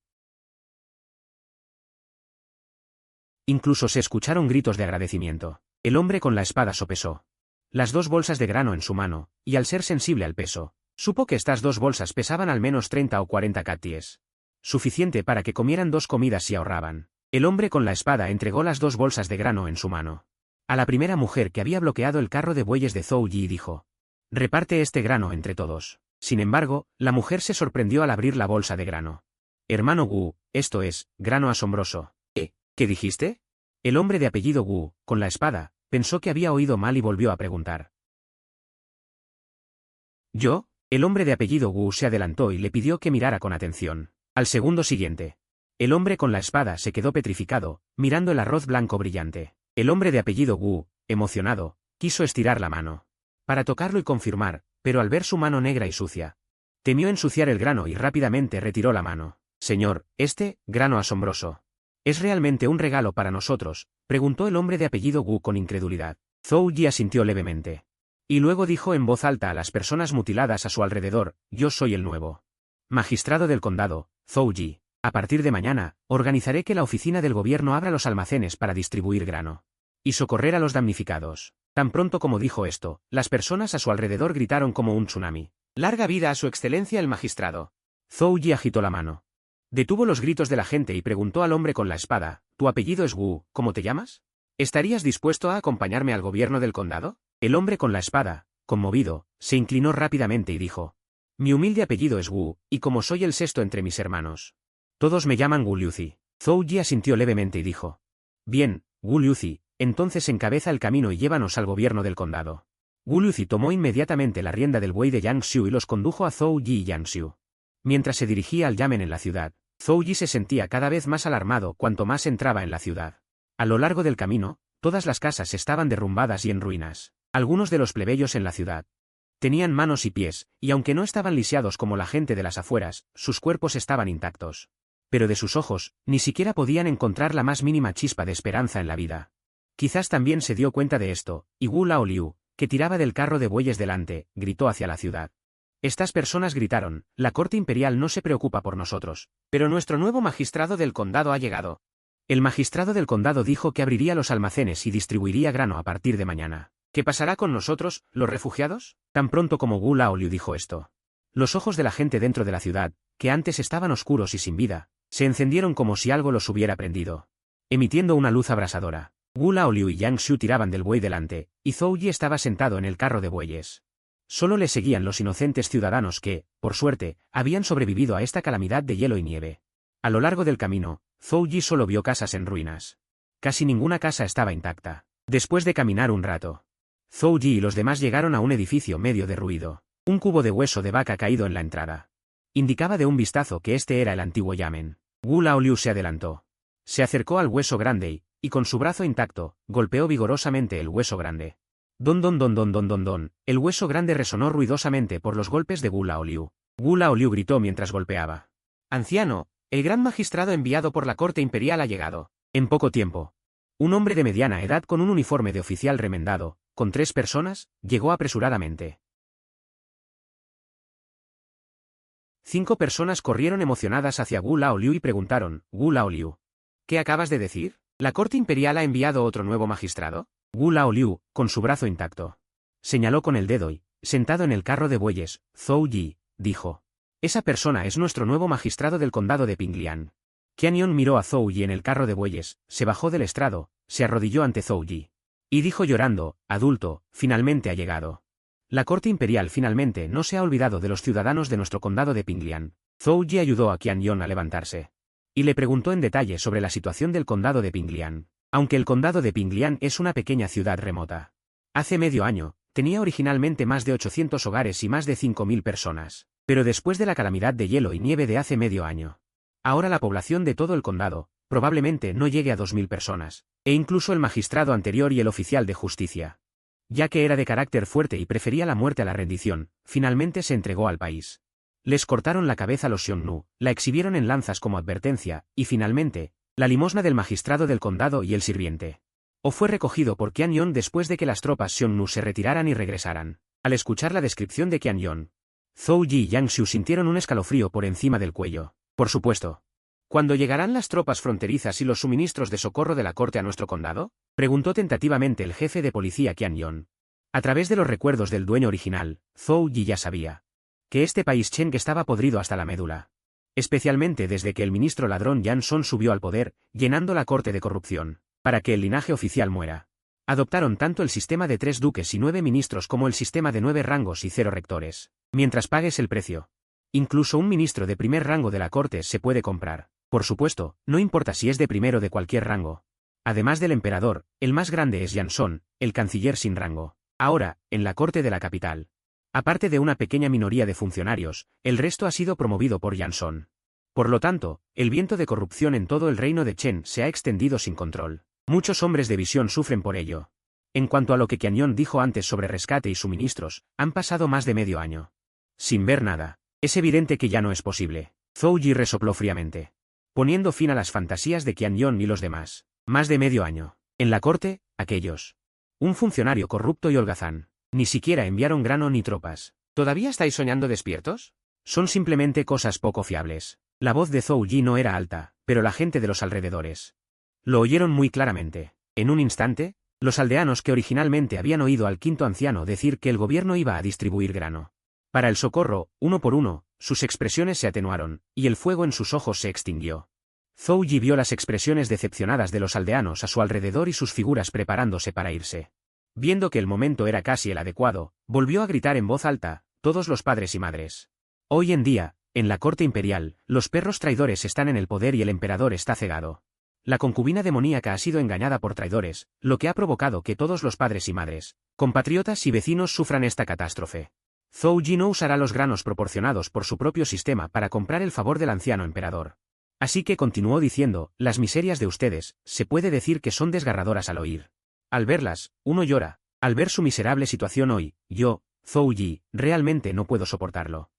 Incluso se escucharon gritos de agradecimiento. El hombre con la espada sopesó las 2 bolsas de grano en su mano, y al ser sensible al peso, supo que estas 2 bolsas pesaban al menos 30 o 40 katies. Suficiente para que comieran 2 comidas si ahorraban. El hombre con la espada entregó las 2 bolsas de grano en su mano a la primera mujer que había bloqueado el carro de bueyes de Zhou Yi y dijo: reparte este grano entre todos. Sin embargo, la mujer se sorprendió al abrir la bolsa de grano. Hermano Wu, esto es, grano asombroso. ¿Qué dijiste? El hombre de apellido Wu, con la espada, pensó que había oído mal y volvió a preguntar. ¿Yo? El hombre de apellido Wu se adelantó y le pidió que mirara con atención. Al segundo siguiente, el hombre con la espada se quedó petrificado, mirando el arroz blanco brillante. El hombre de apellido Wu, emocionado, quiso estirar la mano para tocarlo y confirmar, pero al ver su mano negra y sucia, temió ensuciar el grano y rápidamente retiró la mano. Señor, grano asombroso, ¿es realmente un regalo para nosotros?, preguntó el hombre de apellido Wu con incredulidad. Zhou Yi asintió levemente. Y luego dijo en voz alta a las personas mutiladas a su alrededor, yo soy el nuevo magistrado del condado, Zhou Yi. A partir de mañana, organizaré que la oficina del gobierno abra los almacenes para distribuir grano y socorrer a los damnificados. Tan pronto como dijo esto, las personas a su alrededor gritaron como un tsunami. ¡Larga vida a su excelencia el magistrado! Zhou Yi agitó la mano. Detuvo los gritos de la gente y preguntó al hombre con la espada, ¿tu apellido es Wu, ¿cómo te llamas? ¿Estarías dispuesto a acompañarme al gobierno del condado? El hombre con la espada, conmovido, se inclinó rápidamente y dijo, mi humilde apellido es Wu, y como soy el sexto entre mis hermanos, todos me llaman Wu Liuzi. Zhou Yi asintió levemente y dijo, bien, Wu Liuzi, entonces encabeza el camino y llévanos al gobierno del condado. Wu Liuzi tomó inmediatamente la rienda del buey de Yang Xiu y los condujo a Zhou Yi y Yang Xiu. Mientras se dirigía al yamen en la ciudad, Zhou Yi se sentía cada vez más alarmado cuanto más entraba en la ciudad. A lo largo del camino, todas las casas estaban derrumbadas y en ruinas. Algunos de los plebeyos en la ciudad tenían manos y pies, y aunque no estaban lisiados como la gente de las afueras, sus cuerpos estaban intactos. Pero de sus ojos, ni siquiera podían encontrar la más mínima chispa de esperanza en la vida. Quizás también se dio cuenta de esto, y Wu Laoliu, que tiraba del carro de bueyes delante, gritó hacia la ciudad. Estas personas gritaron, la corte imperial no se preocupa por nosotros, pero nuestro nuevo magistrado del condado ha llegado. El magistrado del condado dijo que abriría los almacenes y distribuiría grano a partir de mañana. ¿Qué pasará con nosotros, los refugiados? Tan pronto como Wu Laoliu dijo esto, los ojos de la gente dentro de la ciudad, que antes estaban oscuros y sin vida, se encendieron como si algo los hubiera prendido, emitiendo una luz abrasadora. Wu Laoliu y Yang Xiu tiraban del buey delante, y Zhou Yi estaba sentado en el carro de bueyes. Solo le seguían los inocentes ciudadanos que, por suerte, habían sobrevivido a esta calamidad de hielo y nieve. A lo largo del camino, Zhou Yi solo vio casas en ruinas. Casi ninguna casa estaba intacta. Después de caminar un rato, Zhou Yi y los demás llegaron a un edificio medio derruido. Un cubo de hueso de vaca caído en la entrada indicaba de un vistazo que este era el antiguo yamen. Wu Laoliu se adelantó. Se acercó al hueso grande y con su brazo intacto, golpeó vigorosamente el hueso grande. Don don don don don don don, el hueso grande resonó ruidosamente por los golpes de Wu Laoliu. Wu Laoliu gritó mientras golpeaba. Anciano, el gran magistrado enviado por la corte imperial ha llegado. En poco tiempo, un hombre de mediana edad con un uniforme de oficial remendado, con 3 personas, llegó apresuradamente. 5 personas corrieron emocionadas hacia Wu Laoliu y preguntaron, Wu Laoliu, ¿qué acabas de decir? ¿La corte imperial ha enviado otro nuevo magistrado? Wu Laoliu, con su brazo intacto, señaló con el dedo y, sentado en el carro de bueyes, Zhou Yi, dijo, esa persona es nuestro nuevo magistrado del condado de Pinglian. Qiannion miró a Zhou Yi en el carro de bueyes, se bajó del estrado, se arrodilló ante Zhou Yi. Y dijo llorando, adulto, finalmente ha llegado. La corte imperial finalmente no se ha olvidado de los ciudadanos de nuestro condado de Pinglian. Zhou Yi ayudó a Qiannion a levantarse. Y le preguntó en detalle sobre la situación del condado de Pinglian. Aunque el condado de Pinglian es una pequeña ciudad remota. Hace medio año, tenía originalmente más de 800 hogares y más de 5.000 personas. Pero después de la calamidad de hielo y nieve de hace medio año, ahora la población de todo el condado, probablemente no llegue a 2.000 personas, e incluso el magistrado anterior y el oficial de justicia, ya que era de carácter fuerte y prefería la muerte a la rendición, finalmente se entregó al país. Les cortaron la cabeza a los Xiongnu, la exhibieron en lanzas como advertencia, y finalmente, la limosna del magistrado del condado y el sirviente. O fue recogido por Qiannion después de que las tropas Xiongnu se retiraran y regresaran. Al escuchar la descripción de Qiannion, Zhou Yi y Yang Xiu sintieron un escalofrío por encima del cuello. Por supuesto. ¿Cuándo llegarán las tropas fronterizas y los suministros de socorro de la corte a nuestro condado? Preguntó tentativamente el jefe de policía Qiannion. A través de los recuerdos del dueño original, Zhou Yi ya sabía que este país Cheng estaba podrido hasta la médula. Especialmente desde que el ministro ladrón Yan Son subió al poder, llenando la corte de corrupción, para que el linaje oficial muera. Adoptaron tanto el sistema de 3 duques y 9 ministros como el sistema de 9 rangos y 0 rectores. Mientras pagues el precio. Incluso un ministro de primer rango de la corte se puede comprar. Por supuesto, no importa si es de primero de cualquier rango. Además del emperador, el más grande es Yan Son, el canciller sin rango. Ahora, en la corte de la capital. Aparte de una pequeña minoría de funcionarios, el resto ha sido promovido por Yan Son. Por lo tanto, el viento de corrupción en todo el reino de Chen se ha extendido sin control. Muchos hombres de visión sufren por ello. En cuanto a lo que Qiannion dijo antes sobre rescate y suministros, han pasado más de medio año. Sin ver nada. Es evidente que ya no es posible. Zhou Yi resopló fríamente, poniendo fin a las fantasías de Qiannion y los demás. Más de medio año. En la corte, aquellos Un funcionario corrupto y holgazán. Ni siquiera enviaron grano ni tropas. ¿Todavía estáis soñando despiertos? Son simplemente cosas poco fiables. La voz de Zhou Yi no era alta, pero la gente de los alrededores lo oyeron muy claramente. En un instante, los aldeanos que originalmente habían oído al quinto anciano decir que el gobierno iba a distribuir grano para el socorro, uno por uno, sus expresiones se atenuaron, y el fuego en sus ojos se extinguió. Zhou Yi vio las expresiones decepcionadas de los aldeanos a su alrededor y sus figuras preparándose para irse. Viendo que el momento era casi el adecuado, volvió a gritar en voz alta: todos los padres y madres. Hoy en día, en la corte imperial, los perros traidores están en el poder y el emperador está cegado. La concubina demoníaca ha sido engañada por traidores, lo que ha provocado que todos los padres y madres, compatriotas y vecinos sufran esta catástrofe. Zhou Yi no usará los granos proporcionados por su propio sistema para comprar el favor del anciano emperador. Así que continuó diciendo: las miserias de ustedes, se puede decir que son desgarradoras al oír. Al verlas, uno llora. Al ver su miserable situación hoy, yo, Zhou Yi, realmente no puedo soportarlo.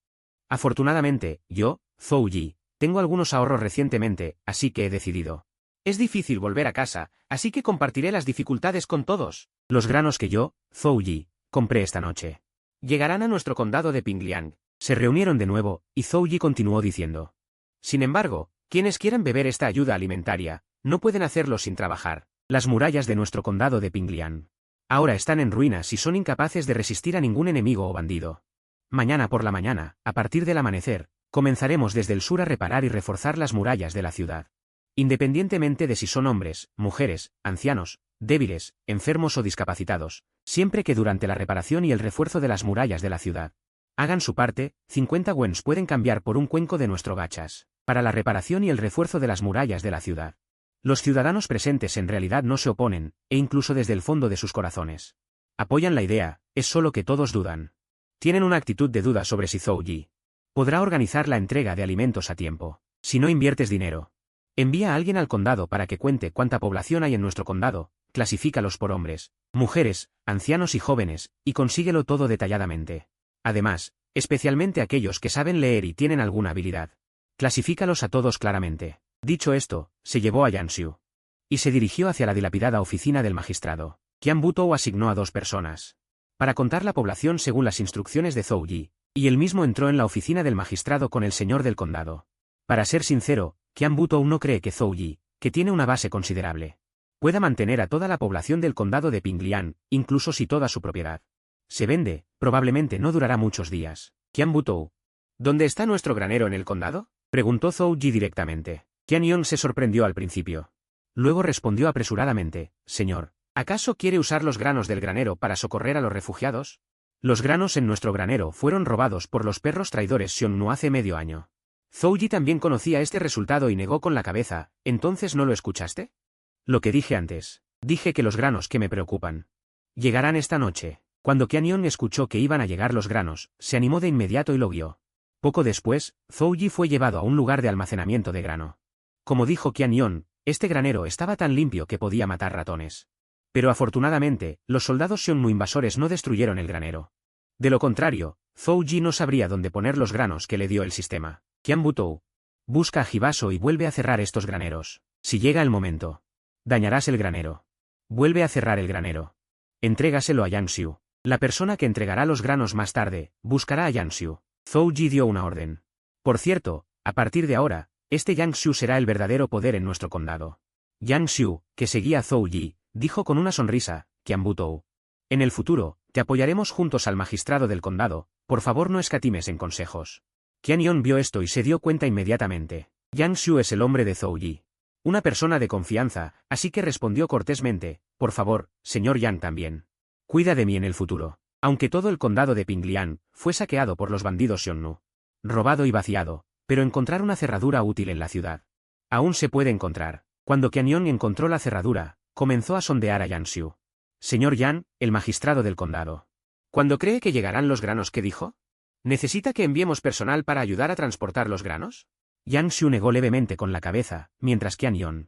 Afortunadamente, yo, Zhou Yi, tengo algunos ahorros recientemente, así que he decidido. Es difícil volver a casa, así que compartiré las dificultades con todos. Los granos que yo, Zhou Yi, compré esta noche llegarán a nuestro condado de Pingliang. Se reunieron de nuevo, y Zhou Yi continuó diciendo. Sin embargo, quienes quieran beber esta ayuda alimentaria, no pueden hacerlo sin trabajar. Las murallas de nuestro condado de Pingliang ahora están en ruinas y son incapaces de resistir a ningún enemigo o bandido. Mañana por la mañana, a partir del amanecer, comenzaremos desde el sur a reparar y reforzar las murallas de la ciudad. Independientemente de si son hombres, mujeres, ancianos, débiles, enfermos o discapacitados, siempre que durante la reparación y el refuerzo de las murallas de la ciudad hagan su parte, 50 wens pueden cambiar por un cuenco de nuestro gachas, para la reparación y el refuerzo de las murallas de la ciudad. Los ciudadanos presentes en realidad no se oponen, e incluso desde el fondo de sus corazones apoyan la idea, es solo que todos dudan. Tienen una actitud de duda sobre si Zhou Yi podrá organizar la entrega de alimentos a tiempo. Si no inviertes dinero, envía a alguien al condado para que cuente cuánta población hay en nuestro condado, clasifícalos por hombres, mujeres, ancianos y jóvenes, y consíguelo todo detalladamente. Además, especialmente aquellos que saben leer y tienen alguna habilidad. Clasifícalos a todos claramente. Dicho esto, se llevó a Yang Xiu y se dirigió hacia la dilapidada oficina del magistrado. Qian Butou asignó a 2 personas para contar la población según las instrucciones de Zhou Yi, y él mismo entró en la oficina del magistrado con el señor del condado. Para ser sincero, Qian Butou no cree que Zhou Yi, que tiene una base considerable, pueda mantener a toda la población del condado de Pingliang, incluso si toda su propiedad se vende, probablemente no durará muchos días. Qian Butou. ¿Dónde está nuestro granero en el condado? Preguntó Zhou Yi directamente. Qian Yong se sorprendió al principio. Luego respondió apresuradamente: señor, ¿acaso quiere usar los granos del granero para socorrer a los refugiados? Los granos en nuestro granero fueron robados por los perros traidores Xiongnu hace medio año. Zhou Yi también conocía este resultado y negó con la cabeza. ¿Entonces no lo escuchaste? Lo que dije antes. Dije que los granos que me preocupan llegarán esta noche. Cuando Qian Yong escuchó que iban a llegar los granos, se animó de inmediato y lo guió. Poco después, Zhou Yi fue llevado a un lugar de almacenamiento de grano. Como dijo Qian Yong, este granero estaba tan limpio que podía matar ratones. Pero afortunadamente, los soldados Xiongnu invasores no destruyeron el granero. De lo contrario, Zhou Yi no sabría dónde poner los granos que le dio el sistema. Qian Butou. Busca a Jibaso y vuelve a cerrar estos graneros. Si llega el momento, dañarás el granero. Vuelve a cerrar el granero. Entrégaselo a Yang Xiu. La persona que entregará los granos más tarde, buscará a Yang Xiu. Zhou Yi dio una orden. Por cierto, a partir de ahora, este Yang Xiu será el verdadero poder en nuestro condado. Yang Xiu, que seguía a Zhou Yi, dijo con una sonrisa: Qian Butou. En el futuro, te apoyaremos juntos al magistrado del condado, por favor no escatimes en consejos. Qian Yong vio esto y se dio cuenta inmediatamente. Yang Xiu es el hombre de Zhou Yi. Una persona de confianza, así que respondió cortésmente: por favor, señor Yang también. Cuida de mí en el futuro. Aunque todo el condado de Pingliang fue saqueado por los bandidos Xiongnu, robado y vaciado, pero encontrar una cerradura útil en la ciudad aún se puede encontrar. Cuando Qian Yong encontró la cerradura, comenzó a sondear a Yang Xiu. Señor Yang, el magistrado del condado. ¿Cuándo cree que llegarán los granos que dijo? ¿Necesita que enviemos personal para ayudar a transportar los granos? Yang Xiu negó levemente con la cabeza, mientras Qian Yong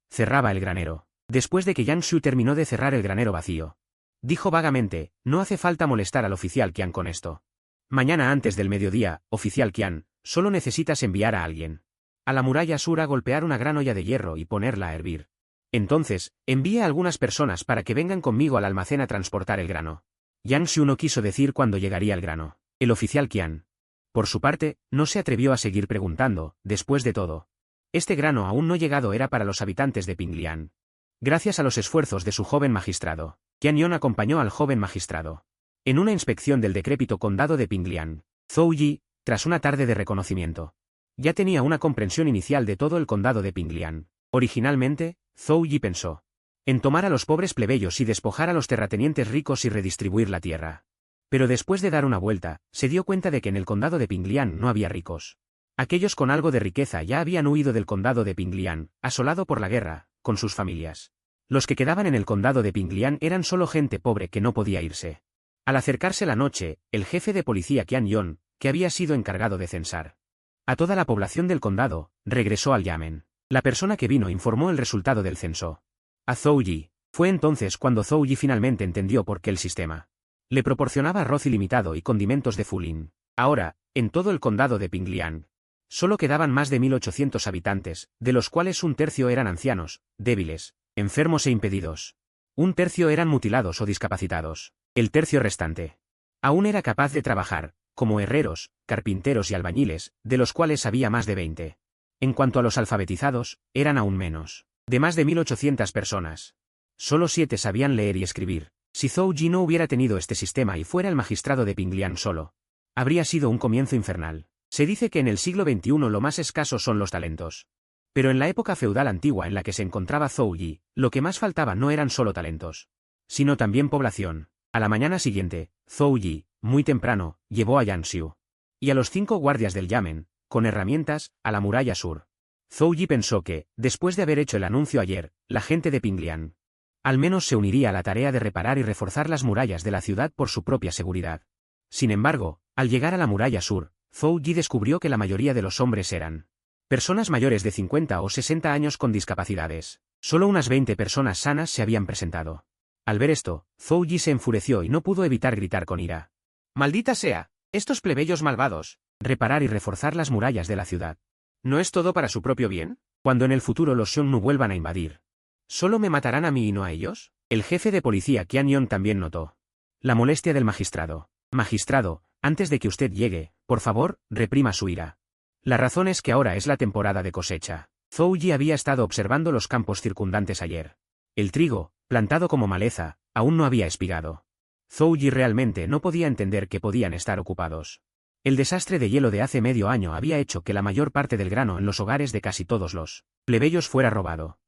cerraba el granero. Después de que Yang Xiu terminó de cerrar el granero vacío, dijo vagamente: no hace falta molestar al oficial Qian con esto. Mañana antes del mediodía, oficial Qian, solo necesitas enviar a alguien a la muralla sur a golpear una gran olla de hierro y ponerla a hervir. Entonces, envíe a algunas personas para que vengan conmigo al almacén a transportar el grano. Yang Xiu no quiso decir cuándo llegaría el grano. El oficial Qian, por su parte, no se atrevió a seguir preguntando. Después de todo, este grano aún no llegado era para los habitantes de Pinglian. Gracias a los esfuerzos de su joven magistrado, Qian Yon acompañó al joven magistrado en una inspección del decrépito condado de Pinglian. Zhou Yi, tras una tarde de reconocimiento, ya tenía una comprensión inicial de todo el condado de Pinglian. Originalmente, Zhou Yi pensó en tomar a los pobres plebeyos y despojar a los terratenientes ricos y redistribuir la tierra. Pero después de dar una vuelta, se dio cuenta de que en el condado de Pinglian no había ricos. Aquellos con algo de riqueza ya habían huido del condado de Pinglian, asolado por la guerra, con sus familias. Los que quedaban en el condado de Pinglian eran solo gente pobre que no podía irse. Al acercarse la noche, el jefe de policía Qian Yon, que había sido encargado de censar a toda la población del condado, regresó al yamen. La persona que vino informó el resultado del censo a Zhou Yi. Fue entonces cuando Zhou Yi finalmente entendió por qué el sistema le proporcionaba arroz ilimitado y condimentos de Fulin. Ahora, en todo el condado de Pinglian, solo quedaban más de 1800 habitantes, de los cuales un tercio eran ancianos, débiles, enfermos e impedidos. Un tercio eran mutilados o discapacitados. El tercio restante aún era capaz de trabajar, como herreros, carpinteros y albañiles, de los cuales había más de 20. En cuanto a los alfabetizados, eran aún menos. De más de 1800 personas, solo 7 sabían leer y escribir. Si Zhou Yi no hubiera tenido este sistema y fuera el magistrado de Pinglian solo, habría sido un comienzo infernal. Se dice que en el siglo XXI lo más escaso son los talentos. Pero en la época feudal antigua en la que se encontraba Zhou Yi, lo que más faltaba no eran solo talentos, sino también población. A la mañana siguiente, Zhou Yi, muy temprano, llevó a Yang Xiu y a los 5 guardias del yamen, con herramientas, a la muralla sur. Zhou Yi pensó que, después de haber hecho el anuncio ayer, la gente de Pinglian al menos se uniría a la tarea de reparar y reforzar las murallas de la ciudad por su propia seguridad. Sin embargo, al llegar a la muralla sur, Zhou Yi descubrió que la mayoría de los hombres eran personas mayores de 50 o 60 años con discapacidades. Solo unas 20 personas sanas se habían presentado. Al ver esto, Zhou Yi se enfureció y no pudo evitar gritar con ira. ¡Maldita sea! ¡Estos plebeyos malvados! Reparar y reforzar las murallas de la ciudad. ¿No es todo para su propio bien? Cuando en el futuro los Xiongnu vuelvan a invadir, ¿solo me matarán a mí y no a ellos? El jefe de policía Qian Yon también notó la molestia del magistrado. Magistrado, antes de que usted llegue, por favor, reprima su ira. La razón es que ahora es la temporada de cosecha. Zhou Yi había estado observando los campos circundantes ayer. El trigo, plantado como maleza, aún no había espigado. Zhou Yi realmente no podía entender que podían estar ocupados. El desastre de hielo de hace medio año había hecho que la mayor parte del grano en los hogares de casi todos los plebeyos fuera robado.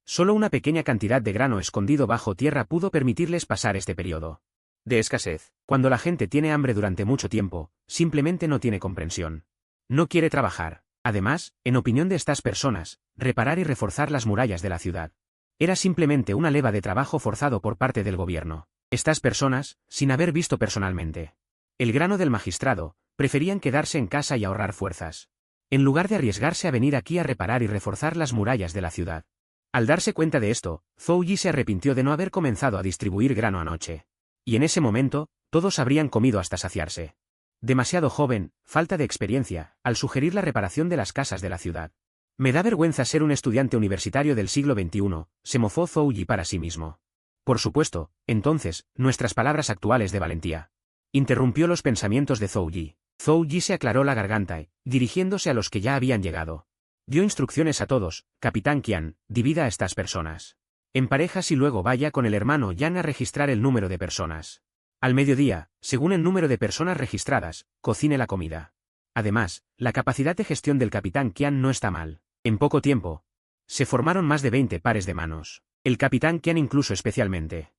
Solo una pequeña cantidad de grano escondido bajo tierra pudo permitirles pasar este periodo de escasez. Cuando la gente tiene hambre durante mucho tiempo, simplemente no tiene comprensión. No quiere trabajar. Además, en opinión de estas personas, reparar y reforzar las murallas de la ciudad era simplemente una leva de trabajo forzado por parte del gobierno. Estas personas, sin haber visto personalmente el grano del magistrado, preferían quedarse en casa y ahorrar fuerzas, en lugar de arriesgarse a venir aquí a reparar y reforzar las murallas de la ciudad. Al darse cuenta de esto, Zhou Yi se arrepintió de no haber comenzado a distribuir grano anoche. Y en ese momento, todos habrían comido hasta saciarse. Demasiado joven, falta de experiencia, al sugerir la reparación de las casas de la ciudad. Me da vergüenza ser un estudiante universitario del siglo XXI, se mofó Zhou Yi para sí mismo. Por supuesto, entonces, nuestras palabras actuales de valentía. Interrumpió los pensamientos de Zhou Yi. Zhou Yi se aclaró la garganta y, dirigiéndose a los que ya habían llegado, dio instrucciones a todos: Capitán Qian, divida a estas personas en parejas y luego vaya con el hermano Yang a registrar el número de personas. Al mediodía, según el número de personas registradas, cocine la comida. Además, la capacidad de gestión del capitán Qian no está mal. En poco tiempo, se formaron más de 20 pares de manos. El capitán Qian incluso especialmente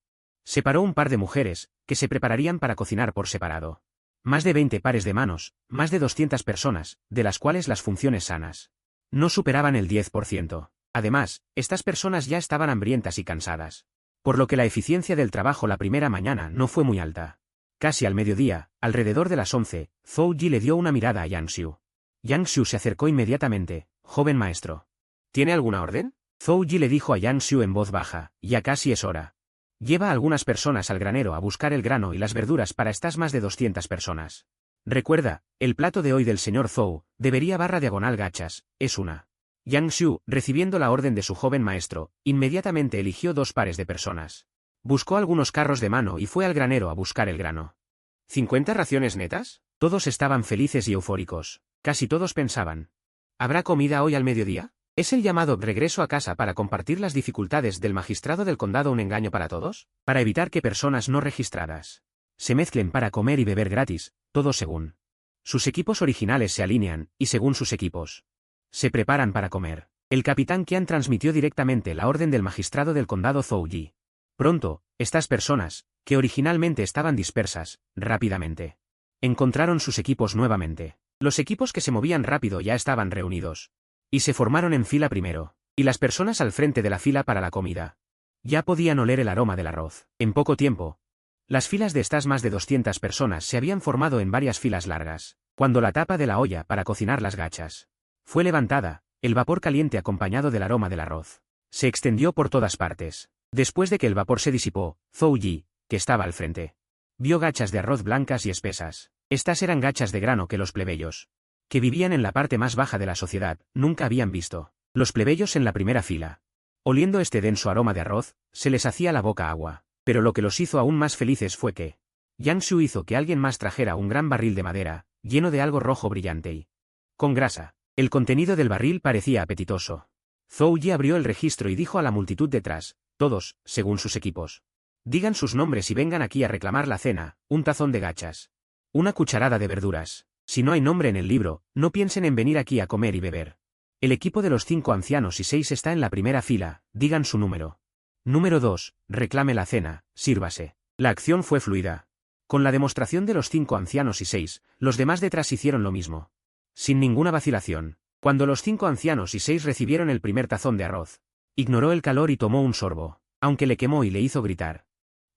separó un par de mujeres, que se prepararían para cocinar por separado. Más de 20 pares de manos, más de 200 personas, de las cuales las funciones sanas no superaban el 10%. Además, estas personas ya estaban hambrientas y cansadas, por lo que la eficiencia del trabajo la primera mañana no fue muy alta. Casi al mediodía, alrededor de las 11, Zhou Yi le dio una mirada a Yang Xiu. Yang Xiu se acercó inmediatamente: joven maestro, ¿tiene alguna orden? Zhou Yi le dijo a Yang Xiu en voz baja: ya casi es hora. Lleva a algunas personas al granero a buscar el grano y las verduras para estas más de 200 personas. Recuerda, el plato de hoy del señor Zhou debería /diagonal gachas, es una. Yang Xiu, recibiendo la orden de su joven maestro, inmediatamente eligió 2 pares de personas. Buscó algunos carros de mano y fue al granero a buscar el grano. ¿50 raciones netas? Todos estaban felices y eufóricos. Casi todos pensaban: ¿habrá comida hoy al mediodía? ¿Es el llamado regreso a casa para compartir las dificultades del magistrado del condado un engaño para todos? Para evitar que personas no registradas se mezclen para comer y beber gratis, todos según sus equipos originales se alinean, y según sus equipos se preparan para comer. El capitán Qian transmitió directamente la orden del magistrado del condado Zhou Yi. Pronto, estas personas, que originalmente estaban dispersas, rápidamente encontraron sus equipos nuevamente. Los equipos que se movían rápido ya estaban reunidos y se formaron en fila primero, y las personas al frente de la fila para la comida ya podían oler el aroma del arroz. En poco tiempo, las filas de estas más de 200 personas se habían formado en varias filas largas. Cuando la tapa de la olla para cocinar las gachas fue levantada, el vapor caliente acompañado del aroma del arroz se extendió por todas partes. Después de que el vapor se disipó, Zhou Yi, que estaba al frente, vio gachas de arroz blancas y espesas. Estas eran gachas de grano que los plebeyos, que vivían en la parte más baja de la sociedad, nunca habían visto. Los plebeyos en la primera fila, oliendo este denso aroma de arroz, se les hacía la boca agua. Pero lo que los hizo aún más felices fue que Yang Xiu hizo que alguien más trajera un gran barril de madera, lleno de algo rojo brillante y con grasa. El contenido del barril parecía apetitoso. Zhou Yi abrió el registro y dijo a la multitud detrás: todos, según sus equipos, digan sus nombres y vengan aquí a reclamar la cena, un tazón de gachas, una cucharada de verduras. Si no hay nombre en el libro, no piensen en venir aquí a comer y beber. El equipo de los 5 ancianos y 6 está en la primera fila, digan su número. Número 2, reclame la cena, sírvase. La acción fue fluida. Con la demostración de los 5 ancianos y 6, los demás detrás hicieron lo mismo. Sin ninguna vacilación. Cuando los 5 ancianos y 6 recibieron el primer tazón de arroz, ignoró el calor y tomó un sorbo, aunque le quemó y le hizo gritar.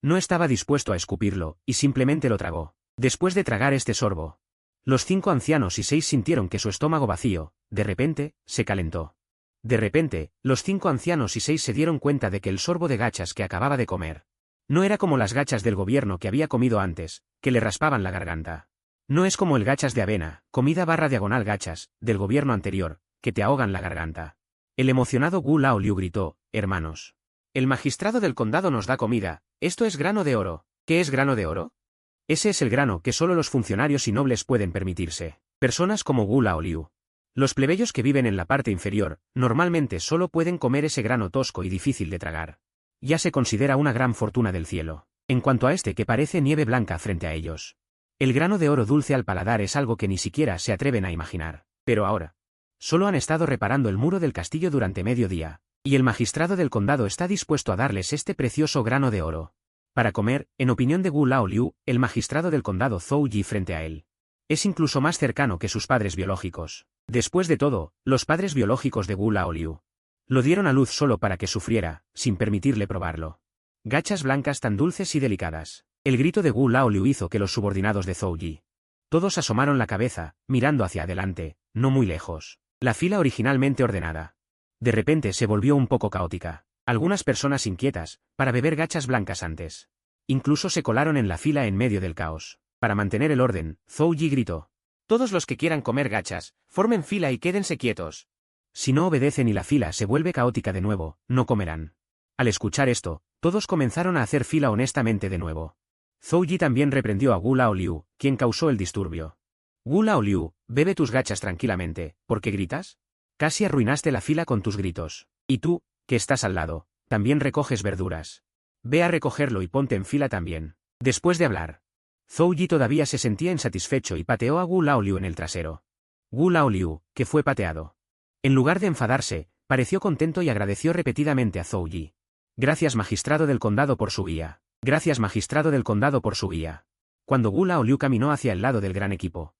No estaba dispuesto a escupirlo, y simplemente lo tragó. Después de tragar este sorbo, los 5 ancianos y 6 sintieron que su estómago vacío, de repente, se calentó. De repente, los 5 ancianos y 6 se dieron cuenta de que el sorbo de gachas que acababa de comer no era como las gachas del gobierno que había comido antes, que le raspaban la garganta. No es como el gachas de avena, comida / gachas, del gobierno anterior, que te ahogan la garganta. El emocionado Wu Lao Liu gritó: hermanos, el magistrado del condado nos da comida, esto es grano de oro. ¿Qué es grano de oro? Ese es el grano que solo los funcionarios y nobles pueden permitirse. Personas como Wu Lao Liu. Los plebeyos que viven en la parte inferior, normalmente solo pueden comer ese grano tosco y difícil de tragar. Ya se considera una gran fortuna del cielo. En cuanto a este que parece nieve blanca frente a ellos, el grano de oro dulce al paladar es algo que ni siquiera se atreven a imaginar. Pero ahora, solo han estado reparando el muro del castillo durante medio día, y el magistrado del condado está dispuesto a darles este precioso grano de oro para comer. En opinión de Wu Lao Liu, el magistrado del condado Zhou Yi frente a él es incluso más cercano que sus padres biológicos. Después de todo, los padres biológicos de Wu Lao Liu lo dieron a luz solo para que sufriera, sin permitirle probarlo. Gachas blancas tan dulces y delicadas. El grito de Wu Lao Liu hizo que los subordinados de Zhou Yi todos asomaron la cabeza, mirando hacia adelante, no muy lejos. La fila originalmente ordenada de repente se volvió un poco caótica. Algunas personas inquietas, para beber gachas blancas antes, incluso se colaron en la fila en medio del caos. Para mantener el orden, Zhou Yi gritó: todos los que quieran comer gachas, formen fila y quédense quietos. Si no obedecen y la fila se vuelve caótica de nuevo, no comerán. Al escuchar esto, todos comenzaron a hacer fila honestamente de nuevo. Zhou Yi también reprendió a Wu Lao Liu, quien causó el disturbio. Wu Lao Liu, bebe tus gachas tranquilamente, ¿por qué gritas? Casi arruinaste la fila con tus gritos. Y tú, que estás al lado, también recoges verduras. Ve a recogerlo y ponte en fila también. Después de hablar, Zhou Yi todavía se sentía insatisfecho y pateó a Wu Lao Liu en el trasero. Wu Lao Liu, que fue pateado, en lugar de enfadarse, pareció contento y agradeció repetidamente a Zhou Yi. Gracias magistrado del condado por su guía. Gracias magistrado del condado por su guía. Cuando Wu Lao Liu caminó hacia el lado del gran equipo,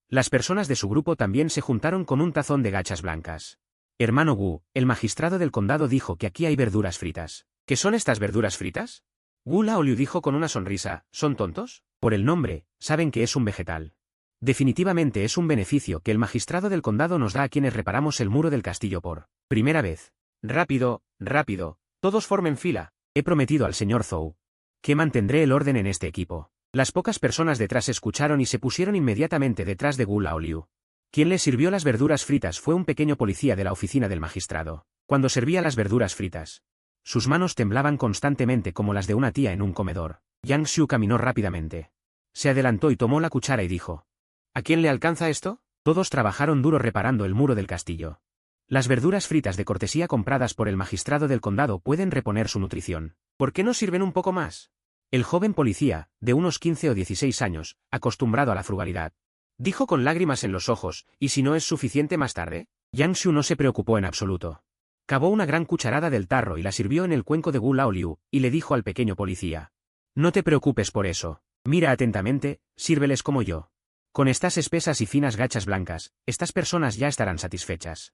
las personas de su grupo también se juntaron con un tazón de gachas blancas. Hermano Wu, el magistrado del condado dijo que aquí hay verduras fritas. ¿Qué son estas verduras fritas? Wu Lao Liu dijo con una sonrisa: ¿son tontos? Por el nombre, saben que es un vegetal. Definitivamente es un beneficio que el magistrado del condado nos da a quienes reparamos el muro del castillo por primera vez. Rápido, rápido, todos formen fila. He prometido al señor Zhou que mantendré el orden en este equipo. Las pocas personas detrás escucharon y se pusieron inmediatamente detrás de Wu Lao Liu. Quien le sirvió las verduras fritas fue un pequeño policía de la oficina del magistrado. Cuando servía las verduras fritas, sus manos temblaban constantemente como las de una tía en un comedor. Yang Xiu caminó rápidamente. Se adelantó y tomó la cuchara y dijo: ¿A quién le alcanza esto? Todos trabajaron duro reparando el muro del castillo. Las verduras fritas de cortesía compradas por el magistrado del condado pueden reponer su nutrición. ¿Por qué no sirven un poco más? El joven policía, de unos 15 o 16 años, acostumbrado a la frugalidad, dijo con lágrimas en los ojos: ¿y si no es suficiente más tarde? Yang Xiu no se preocupó en absoluto. Cavó una gran cucharada del tarro y la sirvió en el cuenco de Gu Laoliu, y le dijo al pequeño policía: no te preocupes por eso. Mira atentamente, sírveles como yo. Con estas espesas y finas gachas blancas, estas personas ya estarán satisfechas.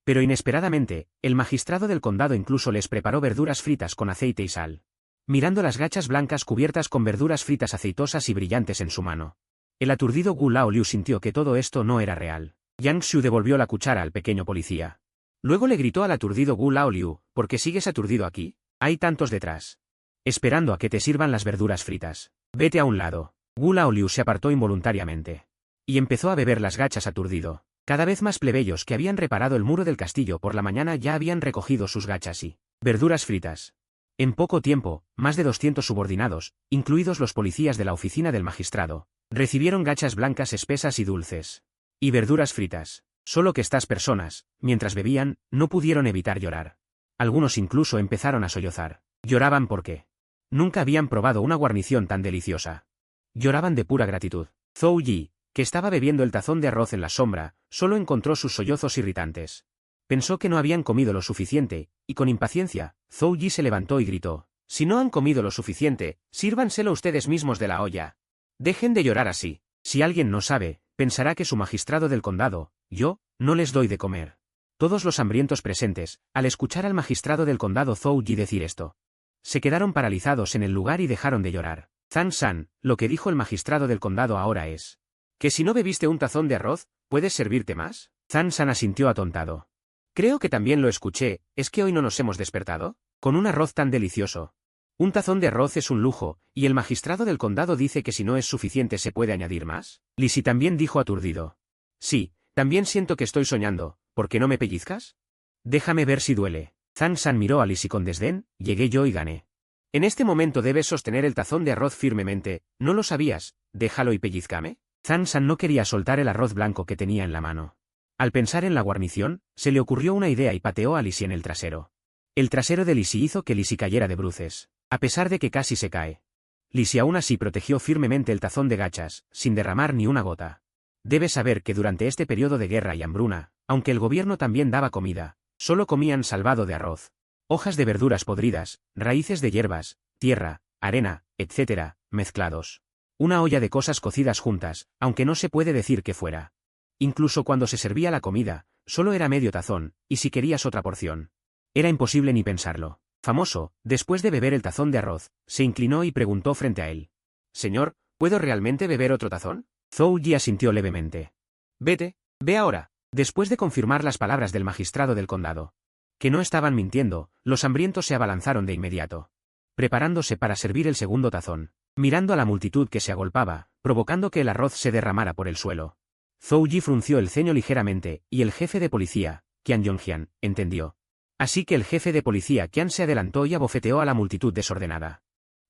Pero inesperadamente, el magistrado del condado incluso les preparó verduras fritas con aceite y sal. Mirando las gachas blancas cubiertas con verduras fritas aceitosas y brillantes en su mano, el aturdido Gu Laoliu sintió que todo esto no era real. Yang Xiu devolvió la cuchara al pequeño policía. Luego le gritó al aturdido Gu Laoliu: ¿por qué sigues aturdido aquí? Hay tantos detrás, esperando a que te sirvan las verduras fritas. Vete a un lado. Gu Laoliu se apartó involuntariamente y empezó a beber las gachas aturdido. Cada vez más plebeyos que habían reparado el muro del castillo por la mañana ya habían recogido sus gachas y verduras fritas. En poco tiempo, más de 200 subordinados, incluidos los policías de la oficina del magistrado, recibieron gachas blancas espesas y dulces. Y verduras fritas. Solo que estas personas, mientras bebían, no pudieron evitar llorar. Algunos incluso empezaron a sollozar. Lloraban porque nunca habían probado una guarnición tan deliciosa. Lloraban de pura gratitud. Zhou Yi, que estaba bebiendo el tazón de arroz en la sombra, solo encontró sus sollozos irritantes. Pensó que no habían comido lo suficiente, y con impaciencia, Zhou Yi se levantó y gritó: si no han comido lo suficiente, sírvanselo ustedes mismos de la olla. Dejen de llorar así. Si alguien no sabe, pensará que su magistrado del condado, yo, no les doy de comer. Todos los hambrientos presentes, al escuchar al magistrado del condado Zhou Yi decir esto, se quedaron paralizados en el lugar y dejaron de llorar. Zhang Shan, lo que dijo el magistrado del condado ahora es: ¿que si no bebiste un tazón de arroz, puedes servirte más? Zhang Shan asintió atontado. Creo que también lo escuché. ¿Es que hoy no nos hemos despertado con un arroz tan delicioso? Un tazón de arroz es un lujo, y el magistrado del condado dice que si no es suficiente se puede añadir más. Li Si también dijo aturdido: sí, también siento que estoy soñando. ¿Por qué no me pellizcas? Déjame ver si duele. Zhang Shan miró a Li Si con desdén: llegué yo y gané. En este momento debes sostener el tazón de arroz firmemente. ¿No lo sabías? Déjalo y pellizcame. Zhang Shan no quería soltar el arroz blanco que tenía en la mano. Al pensar en la guarnición, se le ocurrió una idea y pateó a Li Si en el trasero. El trasero de Li Si hizo que Li Si cayera de bruces, a pesar de que casi se cae. Li Si aún así protegió firmemente el tazón de gachas, sin derramar ni una gota. Debes saber que durante este periodo de guerra y hambruna, aunque el gobierno también daba comida, solo comían salvado de arroz, hojas de verduras podridas, raíces de hierbas, tierra, arena, etc., mezclados. Una olla de cosas cocidas juntas, aunque no se puede decir que fuera. Incluso cuando se servía la comida, solo era medio tazón, y si querías otra porción, era imposible ni pensarlo. Famoso, después de beber el tazón de arroz, se inclinó y preguntó frente a él: señor, ¿puedo realmente beber otro tazón? Zhou Yi asintió levemente. Vete, ve ahora. Después de confirmar las palabras del magistrado del condado, que no estaban mintiendo, los hambrientos se abalanzaron de inmediato, preparándose para servir el segundo tazón, mirando a la multitud que se agolpaba, provocando que el arroz se derramara por el suelo. Zhou Yi frunció el ceño ligeramente, y el jefe de policía, Qian Yongjian, entendió. Así que el jefe de policía Qian se adelantó y abofeteó a la multitud desordenada.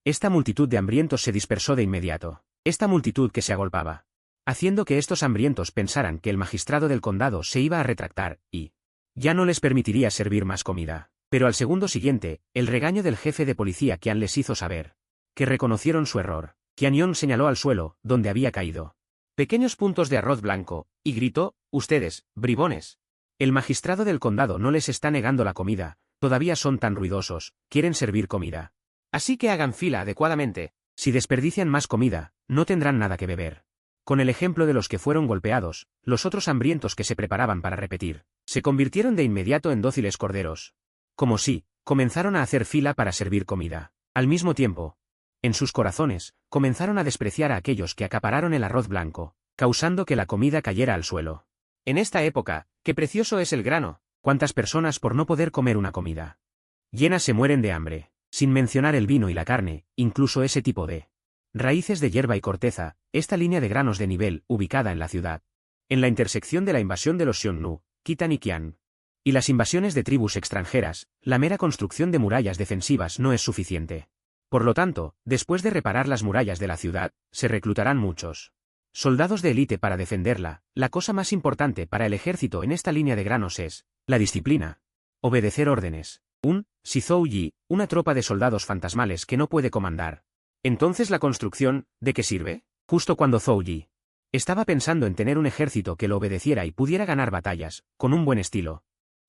Esta multitud de hambrientos se dispersó de inmediato. Esta multitud que se agolpaba, haciendo que estos hambrientos pensaran que el magistrado del condado se iba a retractar, y ya no les permitiría servir más comida. Pero al segundo siguiente, el regaño del jefe de policía Qian les hizo saber que reconocieron su error. Qian Yon señaló al suelo, donde había caído pequeños puntos de arroz blanco, y gritó: ustedes, bribones. El magistrado del condado no les está negando la comida, todavía son tan ruidosos, quieren servir comida. Así que hagan fila adecuadamente. Si desperdician más comida, no tendrán nada que beber. Con el ejemplo de los que fueron golpeados, los otros hambrientos que se preparaban para repetir, se convirtieron de inmediato en dóciles corderos. Como si, comenzaron a hacer fila para servir comida. Al mismo tiempo, en sus corazones, comenzaron a despreciar a aquellos que acapararon el arroz blanco, causando que la comida cayera al suelo. En esta época, qué precioso es el grano. ¿Cuántas personas por no poder comer una comida llena se mueren de hambre? Sin mencionar el vino y la carne, incluso ese tipo de raíces de hierba y corteza, esta línea de granos de nivel, ubicada en la ciudad, en la intersección de la invasión de los Xiongnu, Khitan y Qian. Y las invasiones de tribus extranjeras, la mera construcción de murallas defensivas no es suficiente. Por lo tanto, después de reparar las murallas de la ciudad, se reclutarán muchos soldados de élite para defenderla. La cosa más importante para el ejército en esta línea de granos es la disciplina. Obedecer órdenes. Si Zhou Yi, una tropa de soldados fantasmales que no puede comandar. Entonces la construcción, ¿de qué sirve? Justo cuando Zhou Yi estaba pensando en tener un ejército que lo obedeciera y pudiera ganar batallas, con un buen estilo.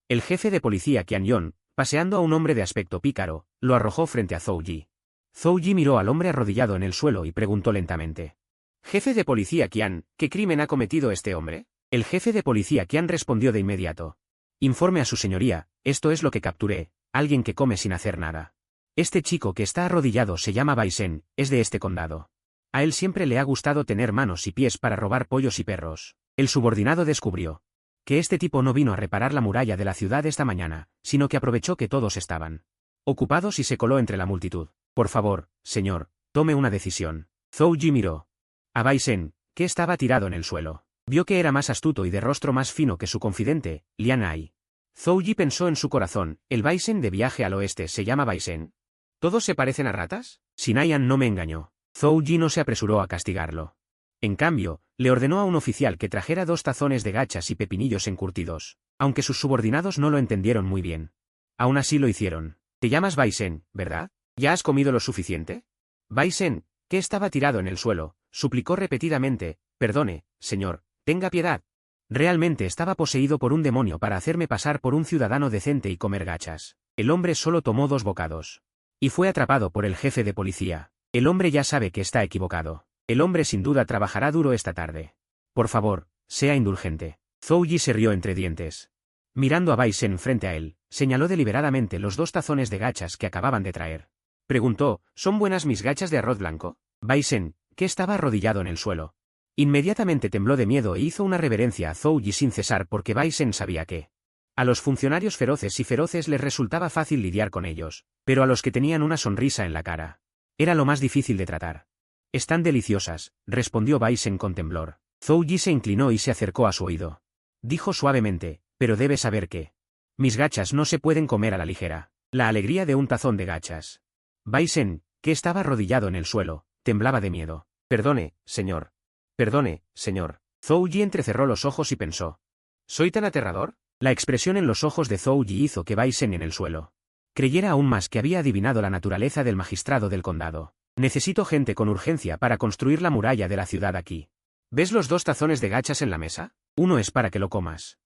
El jefe de policía Qian Yon, paseando a un hombre de aspecto pícaro, lo arrojó frente a Zhou Yi. Zhou Yi miró al hombre arrodillado en el suelo y preguntó lentamente. «Jefe de policía Qian, ¿qué crimen ha cometido este hombre?» El jefe de policía Qian respondió de inmediato. «Informe a su señoría, esto es lo que capturé, alguien que come sin hacer nada. Este chico que está arrodillado se llama Bai Shen, es de este condado. A él siempre le ha gustado tener manos y pies para robar pollos y perros». El subordinado descubrió que este tipo no vino a reparar la muralla de la ciudad esta mañana, sino que aprovechó que todos estaban ocupados y se coló entre la multitud. «Por favor, señor, tome una decisión». Zhou Yi miró a Bai Shen, que estaba tirado en el suelo. Vio que era más astuto y de rostro más fino que su confidente, Lian Ai. Zhou Yi pensó en su corazón, ¿el Bai Shen de viaje al oeste se llama Bai Shen? ¿Todos se parecen a ratas? Sinayan no me engañó. Zhou Yi no se apresuró a castigarlo. En cambio, le ordenó a un oficial que trajera 2 tazones de gachas y pepinillos encurtidos, aunque sus subordinados no lo entendieron muy bien. Aún así lo hicieron. «Te llamas Bai Shen, ¿verdad? ¿Ya has comido lo suficiente?» Bai Shen, que estaba tirado en el suelo, suplicó repetidamente, «Perdone, señor, tenga piedad. Realmente estaba poseído por un demonio para hacerme pasar por un ciudadano decente y comer gachas». El hombre solo tomó 2 bocados. Y fue atrapado por el jefe de policía. El hombre ya sabe que está equivocado. El hombre sin duda trabajará duro esta tarde. Por favor, sea indulgente. Zhou Yi se rió entre dientes. Mirando a Bai Shen frente a él, señaló deliberadamente los 2 tazones de gachas que acababan de traer. Preguntó, ¿son buenas mis gachas de arroz blanco? Bai Shen, que estaba arrodillado en el suelo, inmediatamente tembló de miedo e hizo una reverencia a Zhou Yi sin cesar porque Bai Shen sabía que a los funcionarios feroces les resultaba fácil lidiar con ellos, pero a los que tenían una sonrisa en la cara era lo más difícil de tratar. «Están deliciosas», respondió Bai Shen con temblor. Zhou Yi se inclinó y se acercó a su oído. Dijo suavemente, «Pero debes saber que mis gachas no se pueden comer a la ligera». La alegría de un tazón de gachas. Bai Shen, que estaba arrodillado en el suelo, temblaba de miedo. «Perdone, señor. Perdone, señor». Zhou Yi entrecerró los ojos y pensó. «¿Soy tan aterrador?» La expresión en los ojos de Zhou Yi hizo que Bai Shen en el suelo creyera aún más que había adivinado la naturaleza del magistrado del condado. «Necesito gente con urgencia para construir la muralla de la ciudad aquí. ¿Ves los 2 tazones de gachas en la mesa? Uno es para que lo comas.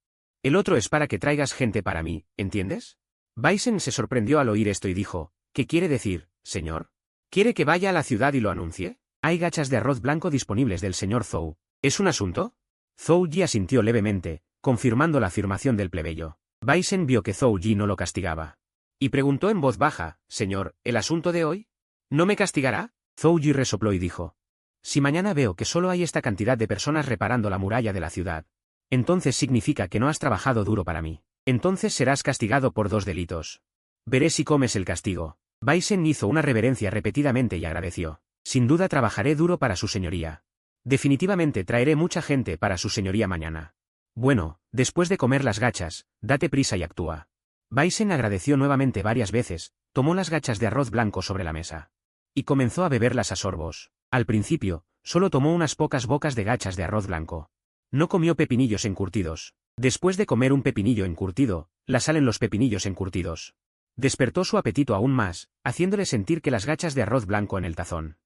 El otro es para que traigas gente para mí, ¿entiendes?» Bai Shen se sorprendió al oír esto y dijo, «¿Qué quiere decir, señor? ¿Quiere que vaya a la ciudad y lo anuncie? Hay gachas de arroz blanco disponibles del señor Zhou. ¿Es un asunto?» Zhou Yi asintió levemente, confirmando la afirmación del plebeyo. Bai Shen vio que Zhou Yi no lo castigaba. Y preguntó en voz baja, «Señor, ¿el asunto de hoy? ¿No me castigará?» Zhou Yi resopló y dijo, «Si mañana veo que solo hay esta cantidad de personas reparando la muralla de la ciudad, entonces significa que no has trabajado duro para mí. Entonces serás castigado por 2 delitos. Veré si comes el castigo». Bai Shen hizo una reverencia repetidamente y agradeció. «Sin duda trabajaré duro para su señoría. Definitivamente traeré mucha gente para su señoría mañana. Bueno, después de comer las gachas, date prisa y actúa». Bai Shen agradeció nuevamente varias veces, tomó las gachas de arroz blanco sobre la mesa y comenzó a beberlas a sorbos. Al principio, solo tomó unas pocas bocas de gachas de arroz blanco. No comió pepinillos encurtidos. Después de comer un pepinillo encurtido, la sal en los pepinillos encurtidos despertó su apetito aún más, haciéndole sentir que las gachas de arroz blanco en el tazón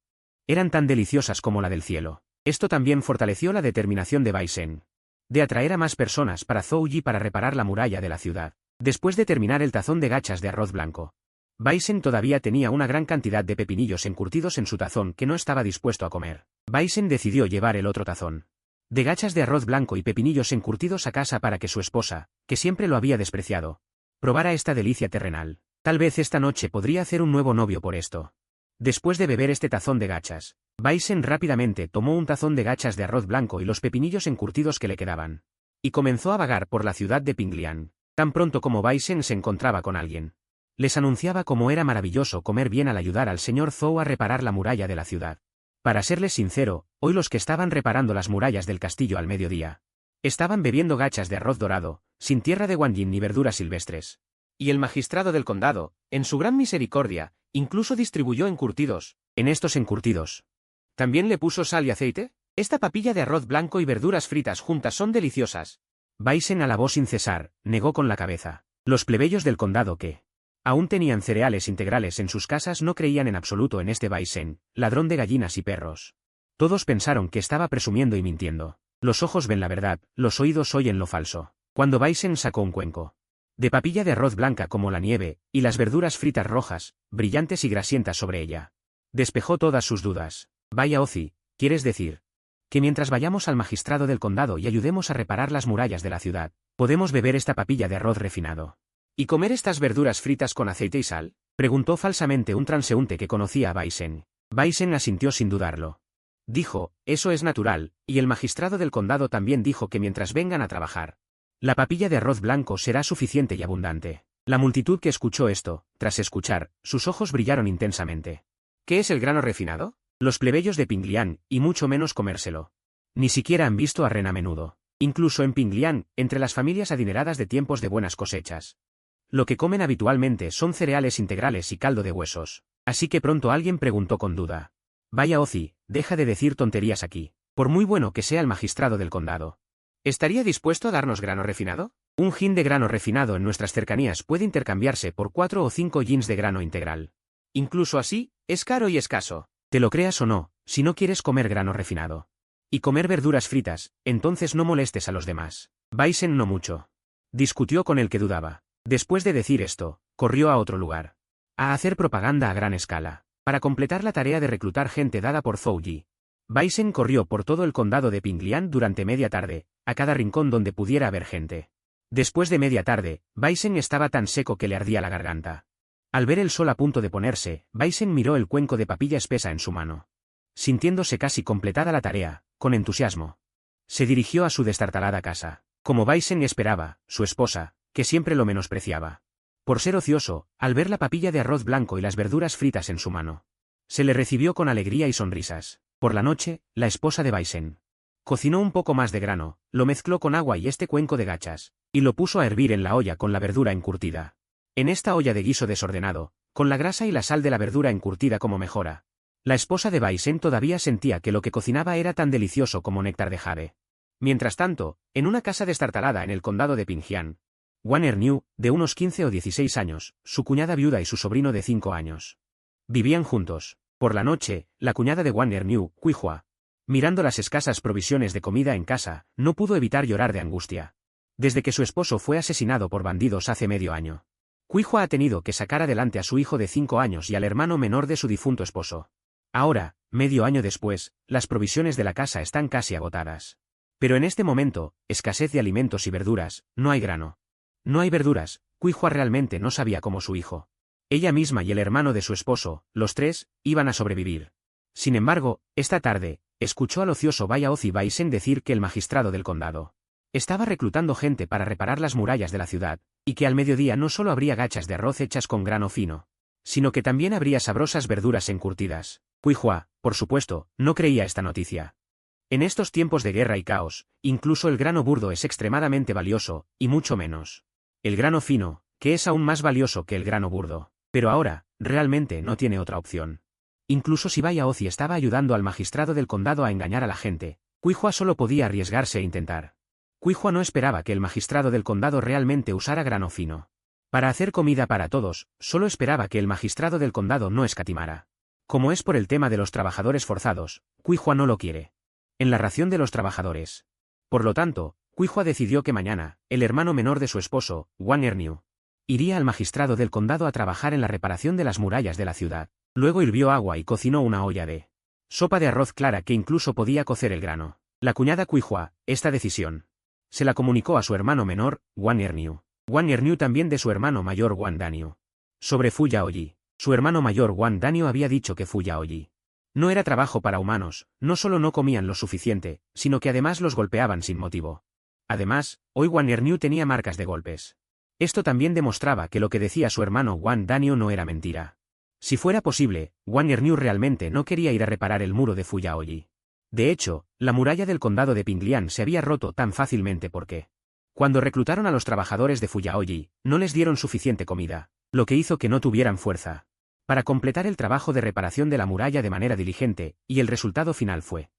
eran tan deliciosas como la del cielo. Esto también fortaleció la determinación de Bai Shen de atraer a más personas para Zhou Yi para reparar la muralla de la ciudad. Después de terminar el tazón de gachas de arroz blanco, Bai Shen todavía tenía una gran cantidad de pepinillos encurtidos en su tazón que no estaba dispuesto a comer. Bai Shen decidió llevar el otro tazón de gachas de arroz blanco y pepinillos encurtidos a casa para que su esposa, que siempre lo había despreciado, probara esta delicia terrenal. Tal vez esta noche podría hacer un nuevo novio por esto. Después de beber este tazón de gachas, Bai Shen rápidamente tomó un tazón de gachas de arroz blanco y los pepinillos encurtidos que le quedaban, y comenzó a vagar por la ciudad de Pinglian. Tan pronto como Bai Shen se encontraba con alguien, les anunciaba cómo era maravilloso comer bien al ayudar al señor Zhou a reparar la muralla de la ciudad. Para serles sincero, hoy los que estaban reparando las murallas del castillo al mediodía Estaban bebiendo gachas de arroz dorado, sin tierra de guanyin ni verduras silvestres. Y el magistrado del condado, en su gran misericordia, incluso distribuyó encurtidos. En estos encurtidos, ¿también le puso sal y aceite? Esta papilla de arroz blanco y verduras fritas juntas son deliciosas. Bison alabó sin cesar, negó con la cabeza. Los plebeyos del condado que aún tenían cereales integrales en sus casas no creían en absoluto en este Bison, ladrón de gallinas y perros. Todos pensaron que estaba presumiendo y mintiendo. Los ojos ven la verdad, los oídos oyen lo falso. Cuando Bison sacó un cuenco de papilla de arroz blanca como la nieve, y las verduras fritas rojas, brillantes y grasientas sobre ella, despejó todas sus dudas. Vaya Ozzy, ¿quieres decir que mientras vayamos al magistrado del condado y ayudemos a reparar las murallas de la ciudad, podemos beber esta papilla de arroz refinado y comer estas verduras fritas con aceite y sal? Preguntó falsamente un transeúnte que conocía a Bison. Bison asintió sin dudarlo. Dijo, eso es natural, y el magistrado del condado también dijo que mientras vengan a trabajar, la papilla de arroz blanco será suficiente y abundante. La multitud que escuchó esto, tras escuchar, sus ojos brillaron intensamente. ¿Qué es el grano refinado? Los plebeyos de Pinglián, y mucho menos comérselo. Ni siquiera han visto a Ren a menudo. Incluso en Pinglián, entre las familias adineradas de tiempos de buenas cosechas, lo que comen habitualmente son cereales integrales y caldo de huesos. Así que pronto alguien preguntó con duda. Vaya Ozzy, deja de decir tonterías aquí. Por muy bueno que sea el magistrado del condado, ¿estaría dispuesto a darnos grano refinado? Un jin de grano refinado en nuestras cercanías puede intercambiarse por 4 o 5 jins de grano integral. Incluso así, es caro y escaso. Te lo creas o no, si no quieres comer grano refinado y comer verduras fritas, entonces no molestes a los demás. Bison no mucho discutió con el que dudaba. Después de decir esto, corrió a otro lugar. A hacer propaganda a gran escala, para completar la tarea de reclutar gente dada por Zhou Yi. Bison corrió por todo el condado de Pinglián durante media tarde, a cada rincón donde pudiera haber gente. Después de media tarde, Bison estaba tan seco que le ardía la garganta. Al ver el sol a punto de ponerse, Bison miró el cuenco de papilla espesa en su mano. Sintiéndose casi completada la tarea, con entusiasmo, se dirigió a su destartalada casa. Como Bison esperaba, su esposa, que siempre lo menospreciaba por ser ocioso, al ver la papilla de arroz blanco y las verduras fritas en su mano, se le recibió con alegría y sonrisas. Por la noche, la esposa de Bison cocinó un poco más de grano, lo mezcló con agua y este cuenco de gachas, y lo puso a hervir en la olla con la verdura encurtida. En esta olla de guiso desordenado, con la grasa y la sal de la verdura encurtida como mejora, la esposa de Bison todavía sentía que lo que cocinaba era tan delicioso como néctar de jade. Mientras tanto, en una casa destartalada en el condado de Pinglián, Wang Erniu, de unos 15 o 16 años, su cuñada viuda y su sobrino de 5 años, vivían juntos. Por la noche, la cuñada de Wang Erniu, Cuihua, mirando las escasas provisiones de comida en casa, no pudo evitar llorar de angustia. Desde que su esposo fue asesinado por bandidos hace medio año, Cuihua ha tenido que sacar adelante a su hijo de 5 años y al hermano menor de su difunto esposo. Ahora, medio año después, las provisiones de la casa están casi agotadas. Pero en este momento, escasez de alimentos y verduras, no hay grano. No hay verduras. Cuihua realmente no sabía cómo su hijo, ella misma y el hermano de su esposo, los tres, iban a sobrevivir. Sin embargo, esta tarde, escuchó al ocioso Vaya Ozzy Bison decir que el magistrado del condado estaba reclutando gente para reparar las murallas de la ciudad, y que al mediodía no solo habría gachas de arroz hechas con grano fino, sino que también habría sabrosas verduras encurtidas. Cuihua, por supuesto, no creía esta noticia. En estos tiempos de guerra y caos, incluso el grano burdo es extremadamente valioso, y mucho menos el grano fino, que es aún más valioso que el grano burdo. Pero ahora, realmente no tiene otra opción. Incluso si Vaya Ozzy estaba ayudando al magistrado del condado a engañar a la gente, Cuihua solo podía arriesgarse e intentar. Cuihua no esperaba que el magistrado del condado realmente usara grano fino para hacer comida para todos, solo esperaba que el magistrado del condado no escatimara. Como es por el tema de los trabajadores forzados, Cuihua no lo quiere en la ración de los trabajadores. Por lo tanto, Cuihua decidió que mañana, el hermano menor de su esposo, Wang Erniu, iría al magistrado del condado a trabajar en la reparación de las murallas de la ciudad. Luego hirvió agua y cocinó una olla de sopa de arroz clara que incluso podía cocer el grano. La cuñada Cuihua, esta decisión, se la comunicó a su hermano menor, Wang Erniu. Wang Erniu también de su hermano mayor Wang Danyu. Sobre Fu Yaoyi. Su hermano mayor Wang Danyu había dicho que Fu Yaoyi no era trabajo para humanos, no solo no comían lo suficiente, sino que además los golpeaban sin motivo. Además, hoy Wang Erniu tenía marcas de golpes. Esto también demostraba que lo que decía su hermano Wang Danyu no era mentira. Si fuera posible, Wang Erniu realmente no quería ir a reparar el muro de Fu Yaoyi. De hecho, la muralla del condado de Pinglian se había roto tan fácilmente porque, cuando reclutaron a los trabajadores de Fuyaoji, no les dieron suficiente comida, lo que hizo que no tuvieran fuerza para completar el trabajo de reparación de la muralla de manera diligente, y el resultado final fue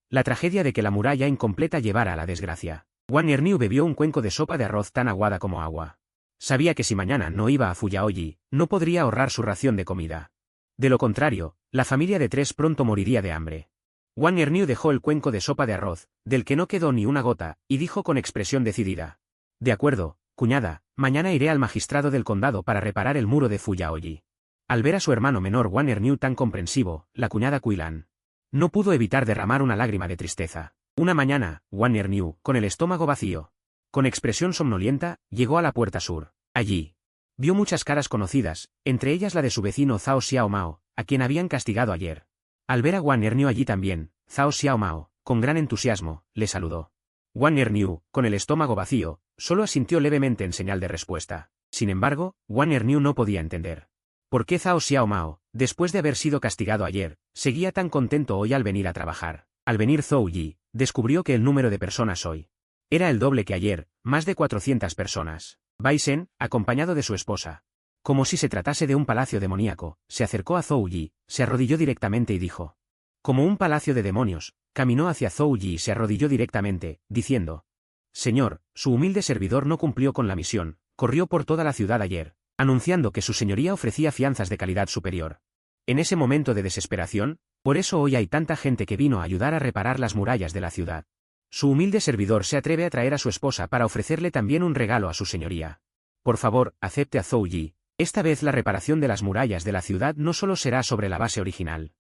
la tragedia de que la muralla incompleta llevara a la desgracia. Wang Erniu bebió un cuenco de sopa de arroz tan aguada como agua. Sabía que si mañana no iba a Fuyaoji, no podría ahorrar su ración de comida. De lo contrario, la familia de tres pronto moriría de hambre. Wang Erniu dejó el cuenco de sopa de arroz, del que no quedó ni una gota, y dijo con expresión decidida: «De acuerdo, cuñada, mañana iré al magistrado del condado para reparar el muro de Fuyaoji». Al ver a su hermano menor Wang Erniu tan comprensivo, la cuñada Quilan no pudo evitar derramar una lágrima de tristeza. Una mañana, Wang Erniu, con el estómago vacío, con expresión somnolienta, llegó a la puerta sur. Allí vio muchas caras conocidas, entre ellas la de su vecino Zhao Xiaomao, a quien habían castigado ayer. Al ver a Wang Erniu allí también, Zhao Xiaomao, con gran entusiasmo, le saludó. Wang Erniu, con el estómago vacío, solo asintió levemente en señal de respuesta. Sin embargo, Wang Erniu no podía entender por qué Zhao Xiaomao, después de haber sido castigado ayer, seguía tan contento hoy al venir a trabajar. Al venir Zhou Yi, descubrió que el número de personas hoy era el doble que ayer, más de 400 personas. Bai Shen, acompañado de su esposa, como si se tratase de un palacio demoníaco, se acercó a Zhou Yi, se arrodilló directamente y dijo: «Como un palacio de demonios», caminó hacia Zhou Yi y se arrodilló directamente, diciendo: «Señor, su humilde servidor no cumplió con la misión, corrió por toda la ciudad ayer, anunciando que su señoría ofrecía fianzas de calidad superior. En ese momento de desesperación, por eso hoy hay tanta gente que vino a ayudar a reparar las murallas de la ciudad. Su humilde servidor se atreve a traer a su esposa para ofrecerle también un regalo a su señoría. Por favor, acepte a Zhou Yi. Esta vez la reparación de las murallas de la ciudad no solo será sobre la base original.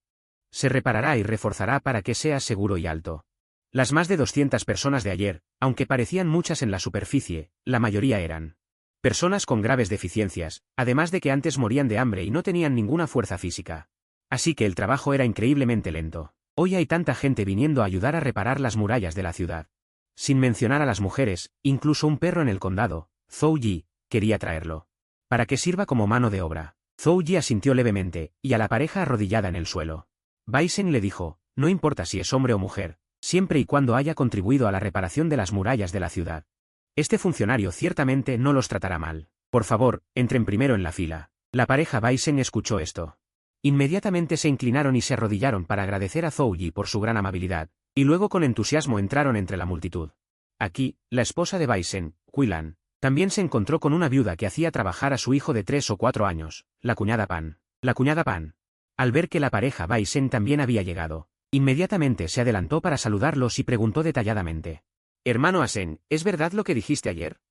Se reparará y reforzará para que sea seguro y alto». Las más de 200 personas de ayer, aunque parecían muchas en la superficie, la mayoría eran personas con graves deficiencias, además de que antes morían de hambre y no tenían ninguna fuerza física. Así que el trabajo era increíblemente lento. Hoy hay tanta gente viniendo a ayudar a reparar las murallas de la ciudad. Sin mencionar a las mujeres, incluso un perro en el condado, Zhou Yi, quería traerlo para que sirva como mano de obra. Zhou Yi asintió levemente, y a la pareja arrodillada en el suelo, Bai Shen le dijo: «No importa si es hombre o mujer, siempre y cuando haya contribuido a la reparación de las murallas de la ciudad. Este funcionario ciertamente no los tratará mal. Por favor, entren primero en la fila». La pareja Bai Shen escuchó esto. Inmediatamente se inclinaron y se arrodillaron para agradecer a Zhou Yi por su gran amabilidad, y luego con entusiasmo entraron entre la multitud. Aquí, la esposa de Bai Shen, Quilan, también se encontró con una viuda que hacía trabajar a su hijo de 3 o 4 años, la cuñada Pan. La cuñada Pan, al ver que la pareja Bai Shen también había llegado, inmediatamente se adelantó para saludarlos y preguntó detalladamente: «Hermano Asen, ¿es verdad lo que dijiste ayer?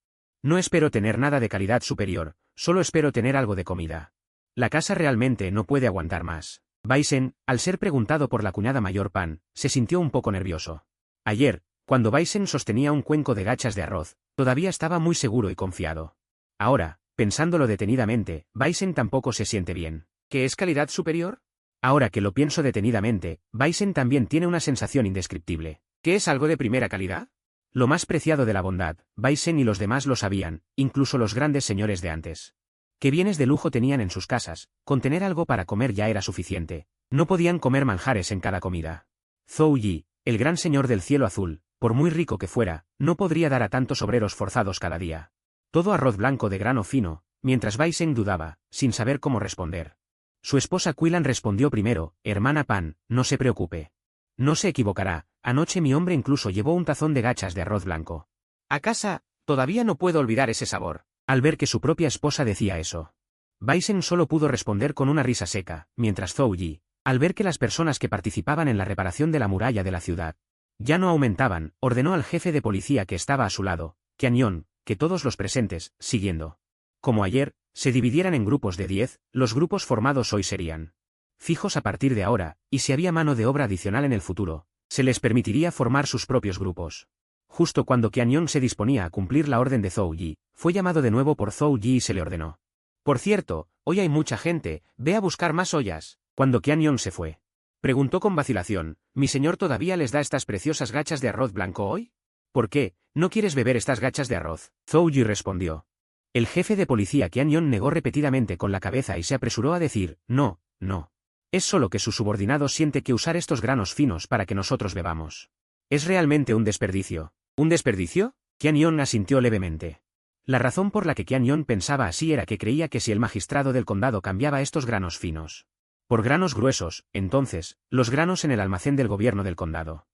No espero tener nada de calidad superior, solo espero tener algo de comida. La casa realmente no puede aguantar más». Bai Shen, al ser preguntado por la cuñada mayor Pan, se sintió un poco nervioso. Ayer, cuando Bai Shen sostenía un cuenco de gachas de arroz, todavía estaba muy seguro y confiado. Ahora, pensándolo detenidamente, Bai Shen tampoco se siente bien. ¿Qué es calidad superior? Ahora que lo pienso detenidamente, Bai Shen también tiene una sensación indescriptible. ¿Qué es algo de primera calidad? Lo más preciado de la bondad, Bai Shen y los demás lo sabían, incluso los grandes señores de antes. ¿Qué bienes de lujo tenían en sus casas? Con tener algo para comer ya era suficiente. No podían comer manjares en cada comida. Zhou Yi, el gran señor del cielo azul, por muy rico que fuera, no podría dar a tantos obreros forzados cada día. Todo arroz blanco de grano fino, mientras Bai Shen dudaba, sin saber cómo responder. Su esposa Quilan respondió primero: «Hermana Pan, no se preocupe. No se equivocará, anoche mi hombre incluso llevó un tazón de gachas de arroz blanco. A casa, todavía no puedo olvidar ese sabor». Al ver que su propia esposa decía eso, Bai Shen solo pudo responder con una risa seca, mientras Zhou Yi, al ver que las personas que participaban en la reparación de la muralla de la ciudad ya no aumentaban, ordenó al jefe de policía que estaba a su lado, Qian Yon, que todos los presentes, siguiendo como ayer, se dividieran en grupos de 10, los grupos formados hoy serían fijos a partir de ahora, y si había mano de obra adicional en el futuro, se les permitiría formar sus propios grupos. Justo cuando Qian Yon se disponía a cumplir la orden de Zhou Yi, fue llamado de nuevo por Zhou Yi y se le ordenó: «Por cierto, hoy hay mucha gente, ve a buscar más ollas». Cuando Qian Yon se fue, preguntó con vacilación: «¿Mi señor todavía les da estas preciosas gachas de arroz blanco hoy? ¿Por qué, no quieres beber estas gachas de arroz?». Zhou Yi respondió. El jefe de policía Qian Yon negó repetidamente con la cabeza y se apresuró a decir: «No, no. Es solo que su subordinado siente que usar estos granos finos para que nosotros bebamos. Es realmente un desperdicio. ¿Un desperdicio? Qian Yon asintió levemente. La razón por la que Qian Yon pensaba así era que creía que si el magistrado del condado cambiaba estos granos finos por granos gruesos, entonces, los granos en el almacén del gobierno del condado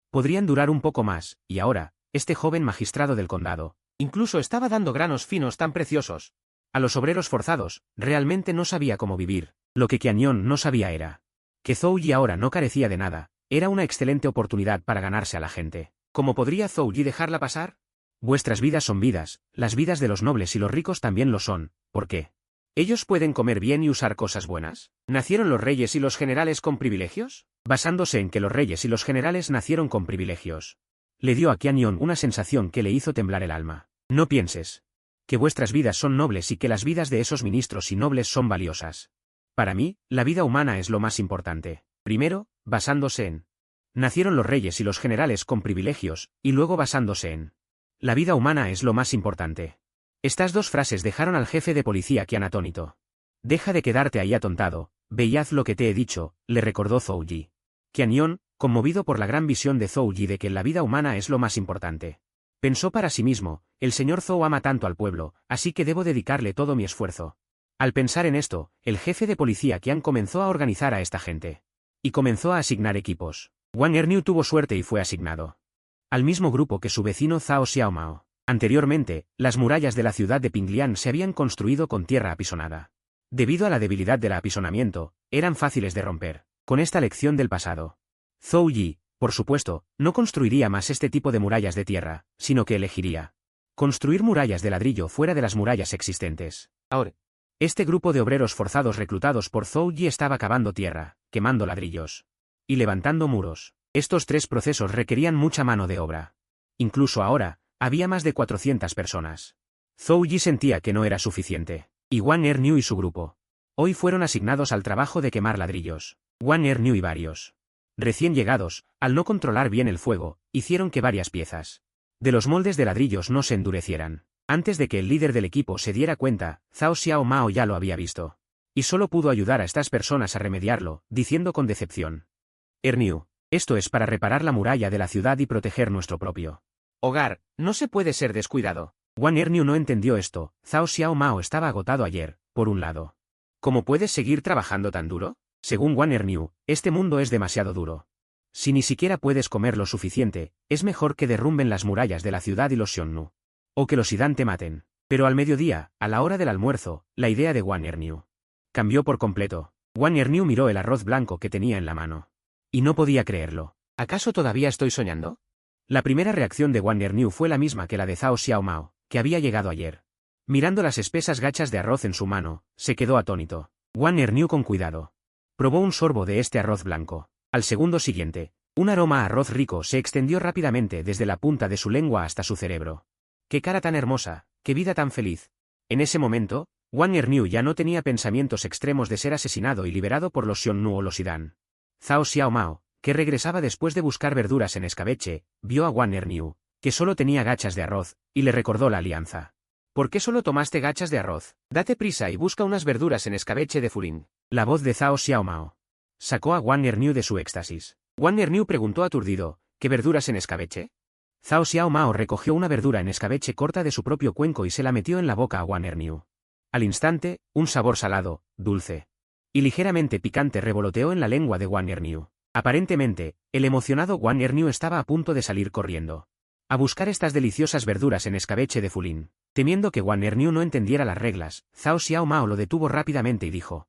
podrían durar un poco más, y ahora, este joven magistrado del condado incluso estaba dando granos finos tan preciosos a los obreros forzados. Realmente no sabía cómo vivir. Lo que Qian Yon no sabía era que Zhou Yi ahora no carecía de nada. Era una excelente oportunidad para ganarse a la gente. ¿Cómo podría Zhou Yi dejarla pasar? Vuestras vidas son vidas, las vidas de los nobles y los ricos también lo son. ¿Por qué? ¿Ellos pueden comer bien y usar cosas buenas? ¿Nacieron los reyes y los generales con privilegios? Basándose en que los reyes y los generales nacieron con privilegios, le dio a Qian Yon una sensación que le hizo temblar el alma. No pienses que vuestras vidas son nobles y que las vidas de esos ministros y nobles son valiosas. Para mí, la vida humana es lo más importante. Primero, basándose en nacieron los reyes y los generales con privilegios, y luego basándose en la vida humana es lo más importante. Estas dos frases dejaron al jefe de policía Qian atónito. Deja de quedarte ahí atontado, ve y haz lo que te he dicho, le recordó Zhou Yi. Qian Yon, conmovido por la gran visión de Zhou Yi de que la vida humana es lo más importante, pensó para sí mismo, el señor Zhou ama tanto al pueblo, así que debo dedicarle todo mi esfuerzo. Al pensar en esto, el jefe de policía Qian comenzó a organizar a esta gente. Y comenzó a asignar equipos. Wang Erniu tuvo suerte y fue asignado al mismo grupo que su vecino Zhao Xiaomao. Anteriormente, las murallas de la ciudad de Pinglian se habían construido con tierra apisonada. Debido a la debilidad del apisonamiento, eran fáciles de romper. Con esta lección del pasado, Zhou Yi, por supuesto, no construiría más este tipo de murallas de tierra, sino que elegiría construir murallas de ladrillo fuera de las murallas existentes. Ahora, este grupo de obreros forzados reclutados por Zhou Yi estaba cavando tierra, quemando ladrillos y levantando muros. Estos tres procesos requerían mucha mano de obra. Incluso ahora, había más de 400 personas. Zhou Yi sentía que no era suficiente. Y Wang Erniu y su grupo hoy fueron asignados al trabajo de quemar ladrillos. Wang Erniu y varios recién llegados, al no controlar bien el fuego, hicieron que varias piezas de los moldes de ladrillos no se endurecieran. Antes de que el líder del equipo se diera cuenta, Zhao Xiaomao ya lo había visto. Y solo pudo ayudar a estas personas a remediarlo, diciendo con decepción: Erniu, esto es para reparar la muralla de la ciudad y proteger nuestro propio hogar, no se puede ser descuidado. Wang Erniu no entendió esto. Zhao Xiaomao estaba agotado ayer, por un lado. ¿Cómo puedes seguir trabajando tan duro? Según Wang Erniu, este mundo es demasiado duro. Si ni siquiera puedes comer lo suficiente, es mejor que derrumben las murallas de la ciudad y los Xiongnu. O que los Idan te maten. Pero al mediodía, a la hora del almuerzo, la idea de Wang Erniu cambió por completo. Wang Erniu miró el arroz blanco que tenía en la mano. Y no podía creerlo. ¿Acaso todavía estoy soñando? La primera reacción de Wang Erniu fue la misma que la de Zhao Xiaomao, que había llegado ayer. Mirando las espesas gachas de arroz en su mano, se quedó atónito. Wang Erniu con cuidado probó un sorbo de este arroz blanco. Al segundo siguiente, un aroma a arroz rico se extendió rápidamente desde la punta de su lengua hasta su cerebro. ¡Qué cara tan hermosa! ¡Qué vida tan feliz! En ese momento, Wang Erniu ya no tenía pensamientos extremos de ser asesinado y liberado por los Xiongnu o los Idan. Zhao Xiaomao, que regresaba después de buscar verduras en escabeche, vio a Wang Erniu, que solo tenía gachas de arroz, y le recordó la alianza. ¿Por qué solo tomaste gachas de arroz? Date prisa y busca unas verduras en escabeche de Furin. La voz de Zhao Xiaomao sacó a Wang Erniu de su éxtasis. Wang Erniu preguntó aturdido: ¿qué verduras en escabeche? Zhao Xiaomao recogió una verdura en escabeche corta de su propio cuenco y se la metió en la boca a Wang Erniu. Al instante, un sabor salado, dulce y ligeramente picante revoloteó en la lengua de Wang Erniu. Aparentemente, el emocionado Wang Erniu estaba a punto de salir corriendo a buscar estas deliciosas verduras en escabeche de Fulin. Temiendo que Wang Erniu no entendiera las reglas, Zhao Xiaomao lo detuvo rápidamente y dijo: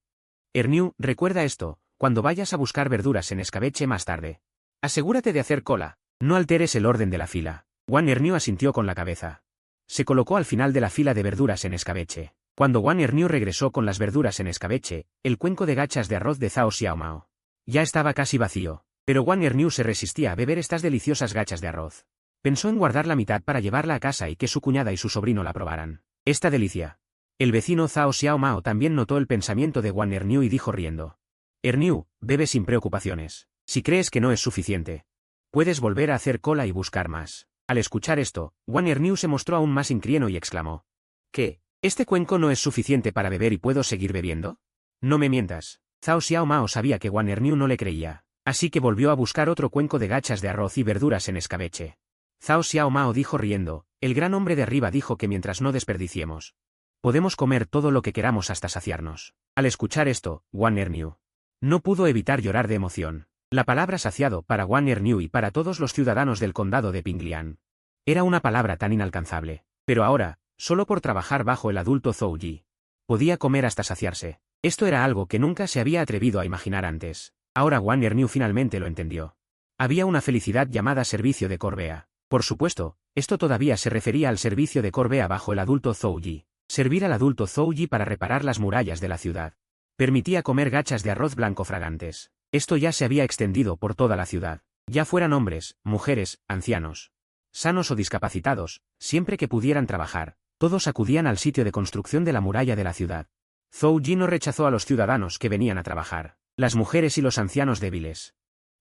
Erniu, recuerda esto, cuando vayas a buscar verduras en escabeche más tarde, asegúrate de hacer cola. No alteres el orden de la fila. Wang Erniu asintió con la cabeza. Se colocó al final de la fila de verduras en escabeche. Cuando Wang Erniu regresó con las verduras en escabeche, el cuenco de gachas de arroz de Zhao Xiaomao ya estaba casi vacío. Pero Wang Erniu se resistía a beber estas deliciosas gachas de arroz. Pensó en guardar la mitad para llevarla a casa y que su cuñada y su sobrino la probaran. Esta delicia. El vecino Zhao Xiaomao también notó el pensamiento de Wang Erniu y dijo riendo: Erniu, bebe sin preocupaciones. Si crees que no es suficiente, puedes volver a hacer cola y buscar más. Al escuchar esto, Wang Erniu se mostró aún más inquieto y exclamó: ¿Qué? ¿Este cuenco no es suficiente para beber y puedo seguir bebiendo? No me mientas. Zhao Xiaomao sabía que Wang Erniu no le creía, así que volvió a buscar otro cuenco de gachas de arroz y verduras en escabeche. Zhao Xiaomao dijo riendo, el gran hombre de arriba dijo que mientras no desperdiciemos, podemos comer todo lo que queramos hasta saciarnos. Al escuchar esto, Wang Erniu no pudo evitar llorar de emoción. La palabra saciado para Wang Erniu y para todos los ciudadanos del condado de Pinglian era una palabra tan inalcanzable. Pero ahora, solo por trabajar bajo el adulto Zhou Yi, podía comer hasta saciarse. Esto era algo que nunca se había atrevido a imaginar antes. Ahora Wang Erniu finalmente lo entendió. Había una felicidad llamada servicio de Corbea. Por supuesto, esto todavía se refería al servicio de Corbea bajo el adulto Zhou Yi. Servir al adulto Zhou Yi para reparar las murallas de la ciudad. Permitía comer gachas de arroz blanco fragantes. Esto ya se había extendido por toda la ciudad. Ya fueran hombres, mujeres, ancianos, sanos o discapacitados, siempre que pudieran trabajar, todos acudían al sitio de construcción de la muralla de la ciudad. Zhou Yi no rechazó a los ciudadanos que venían a trabajar. Las mujeres y los ancianos débiles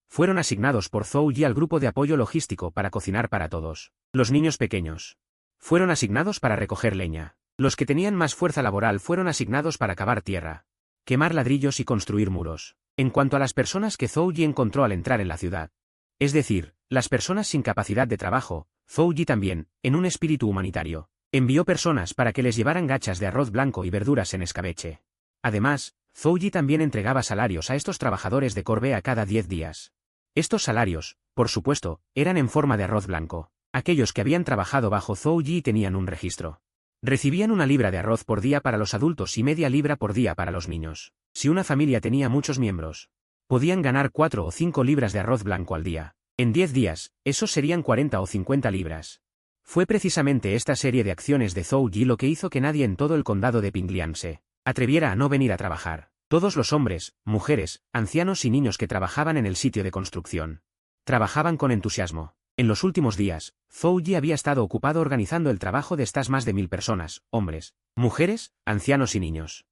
fueron asignados por Zhou Yi al grupo de apoyo logístico para cocinar para todos. Los niños pequeños fueron asignados para recoger leña. Los que tenían más fuerza laboral fueron asignados para cavar tierra, quemar ladrillos y construir muros. En cuanto a las personas que Zhou Yi encontró al entrar en la ciudad, es decir, las personas sin capacidad de trabajo, Zhou Yi también, en un espíritu humanitario, envió personas para que les llevaran gachas de arroz blanco y verduras en escabeche. Además, Zhou Yi también entregaba salarios a estos trabajadores de Corbea cada 10 días. Estos salarios, por supuesto, eran en forma de arroz blanco. Aquellos que habían trabajado bajo Zhou Yi tenían un registro. Recibían 1 libra de arroz por día para los adultos y media libra por día para los niños. Si una familia tenía muchos miembros, podían ganar 4 o 5 libras de arroz blanco al día. En 10 días, esos serían 40 o 50 libras. Fue precisamente esta serie de acciones de Zhou Yi lo que hizo que nadie en todo el condado de Pinglian se atreviera a no venir a trabajar. Todos los hombres, mujeres, ancianos y niños que trabajaban en el sitio de construcción trabajaban con entusiasmo. En los últimos días, Zhou Yi había estado ocupado organizando el trabajo de estas más de 1000 personas, hombres, mujeres, ancianos y niños.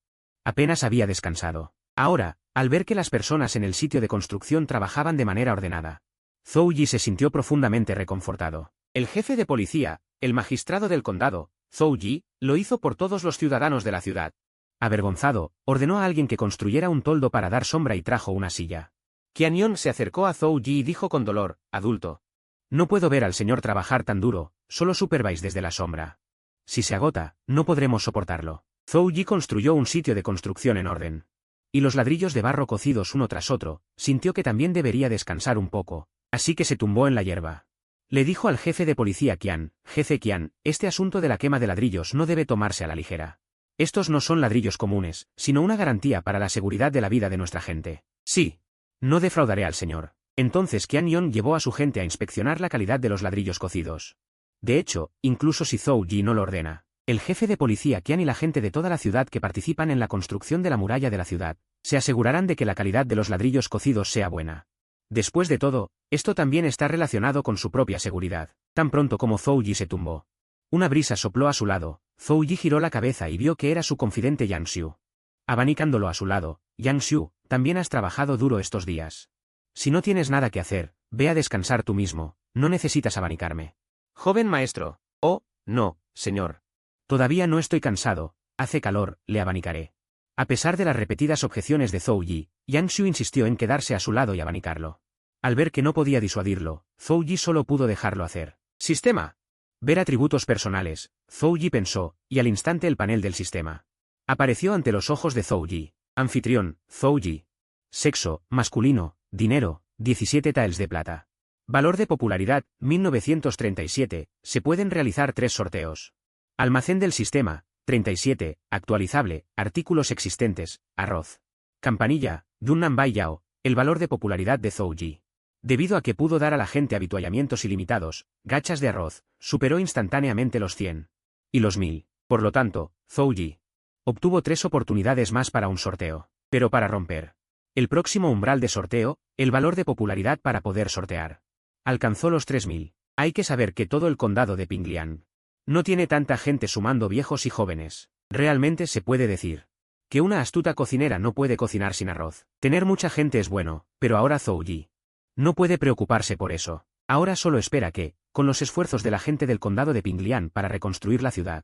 Apenas había descansado. Ahora, al ver que las personas en el sitio de construcción trabajaban de manera ordenada, Zhou Yi se sintió profundamente reconfortado. El jefe de policía, el magistrado del condado, Zhou Yi, lo hizo por todos los ciudadanos de la ciudad. Avergonzado, ordenó a alguien que construyera un toldo para dar sombra y trajo una silla. Qianyon se acercó a Zhou Yi y dijo con dolor, adulto, no puedo ver al señor trabajar tan duro, solo superváis desde la sombra. Si se agota, no podremos soportarlo. Zhou Yi construyó un sitio de construcción en orden. Y los ladrillos de barro cocidos uno tras otro, sintió que también debería descansar un poco, así que se tumbó en la hierba. Le dijo al jefe de policía Qian, jefe Qian, este asunto de la quema de ladrillos no debe tomarse a la ligera. Estos no son ladrillos comunes, sino una garantía para la seguridad de la vida de nuestra gente. Sí. No defraudaré al señor. Entonces Qianyon llevó a su gente a inspeccionar la calidad de los ladrillos cocidos. De hecho, incluso si Zhou Yi no lo ordena, el jefe de policía Qian y la gente de toda la ciudad que participan en la construcción de la muralla de la ciudad, se asegurarán de que la calidad de los ladrillos cocidos sea buena. Después de todo, esto también está relacionado con su propia seguridad. Tan pronto como Zhou Yi se tumbó, una brisa sopló a su lado. Zhou Yi giró la cabeza y vio que era su confidente Yang Xiu. Abanicándolo a su lado, Yang Xiu, también has trabajado duro estos días. Si no tienes nada que hacer, ve a descansar tú mismo, no necesitas abanicarme. Joven maestro. Oh, no, señor. Todavía no estoy cansado, hace calor, le abanicaré. A pesar de las repetidas objeciones de Zhou Yi, Yang Xiu insistió en quedarse a su lado y abanicarlo. Al ver que no podía disuadirlo, Zhou Yi solo pudo dejarlo hacer. Sistema. Ver atributos personales, Zhou Yi pensó, y al instante el panel del sistema apareció ante los ojos de Zhou Yi. Anfitrión, Zhou Yi. Sexo, masculino, dinero, 17 taels de plata. Valor de popularidad, 1937, se pueden realizar 3 sorteos. Almacén del sistema, 37, actualizable, artículos existentes, arroz. Campanilla, Yunnan Bai Yao, el valor de popularidad de Zhou Yi. Debido a que pudo dar a la gente habituallamientos ilimitados, gachas de arroz, superó instantáneamente los 100. Y los 1000. Por lo tanto, Zhou Yi obtuvo 3 oportunidades más para un sorteo. Pero para romper el próximo umbral de sorteo, el valor de popularidad para poder sortear alcanzó los 3000. Hay que saber que todo el condado de Pinglian no tiene tanta gente sumando viejos y jóvenes. Realmente se puede decir que una astuta cocinera no puede cocinar sin arroz. Tener mucha gente es bueno, pero ahora Zhou Yi no puede preocuparse por eso. Ahora solo espera que, con los esfuerzos de la gente del condado de Pinglian para reconstruir la ciudad,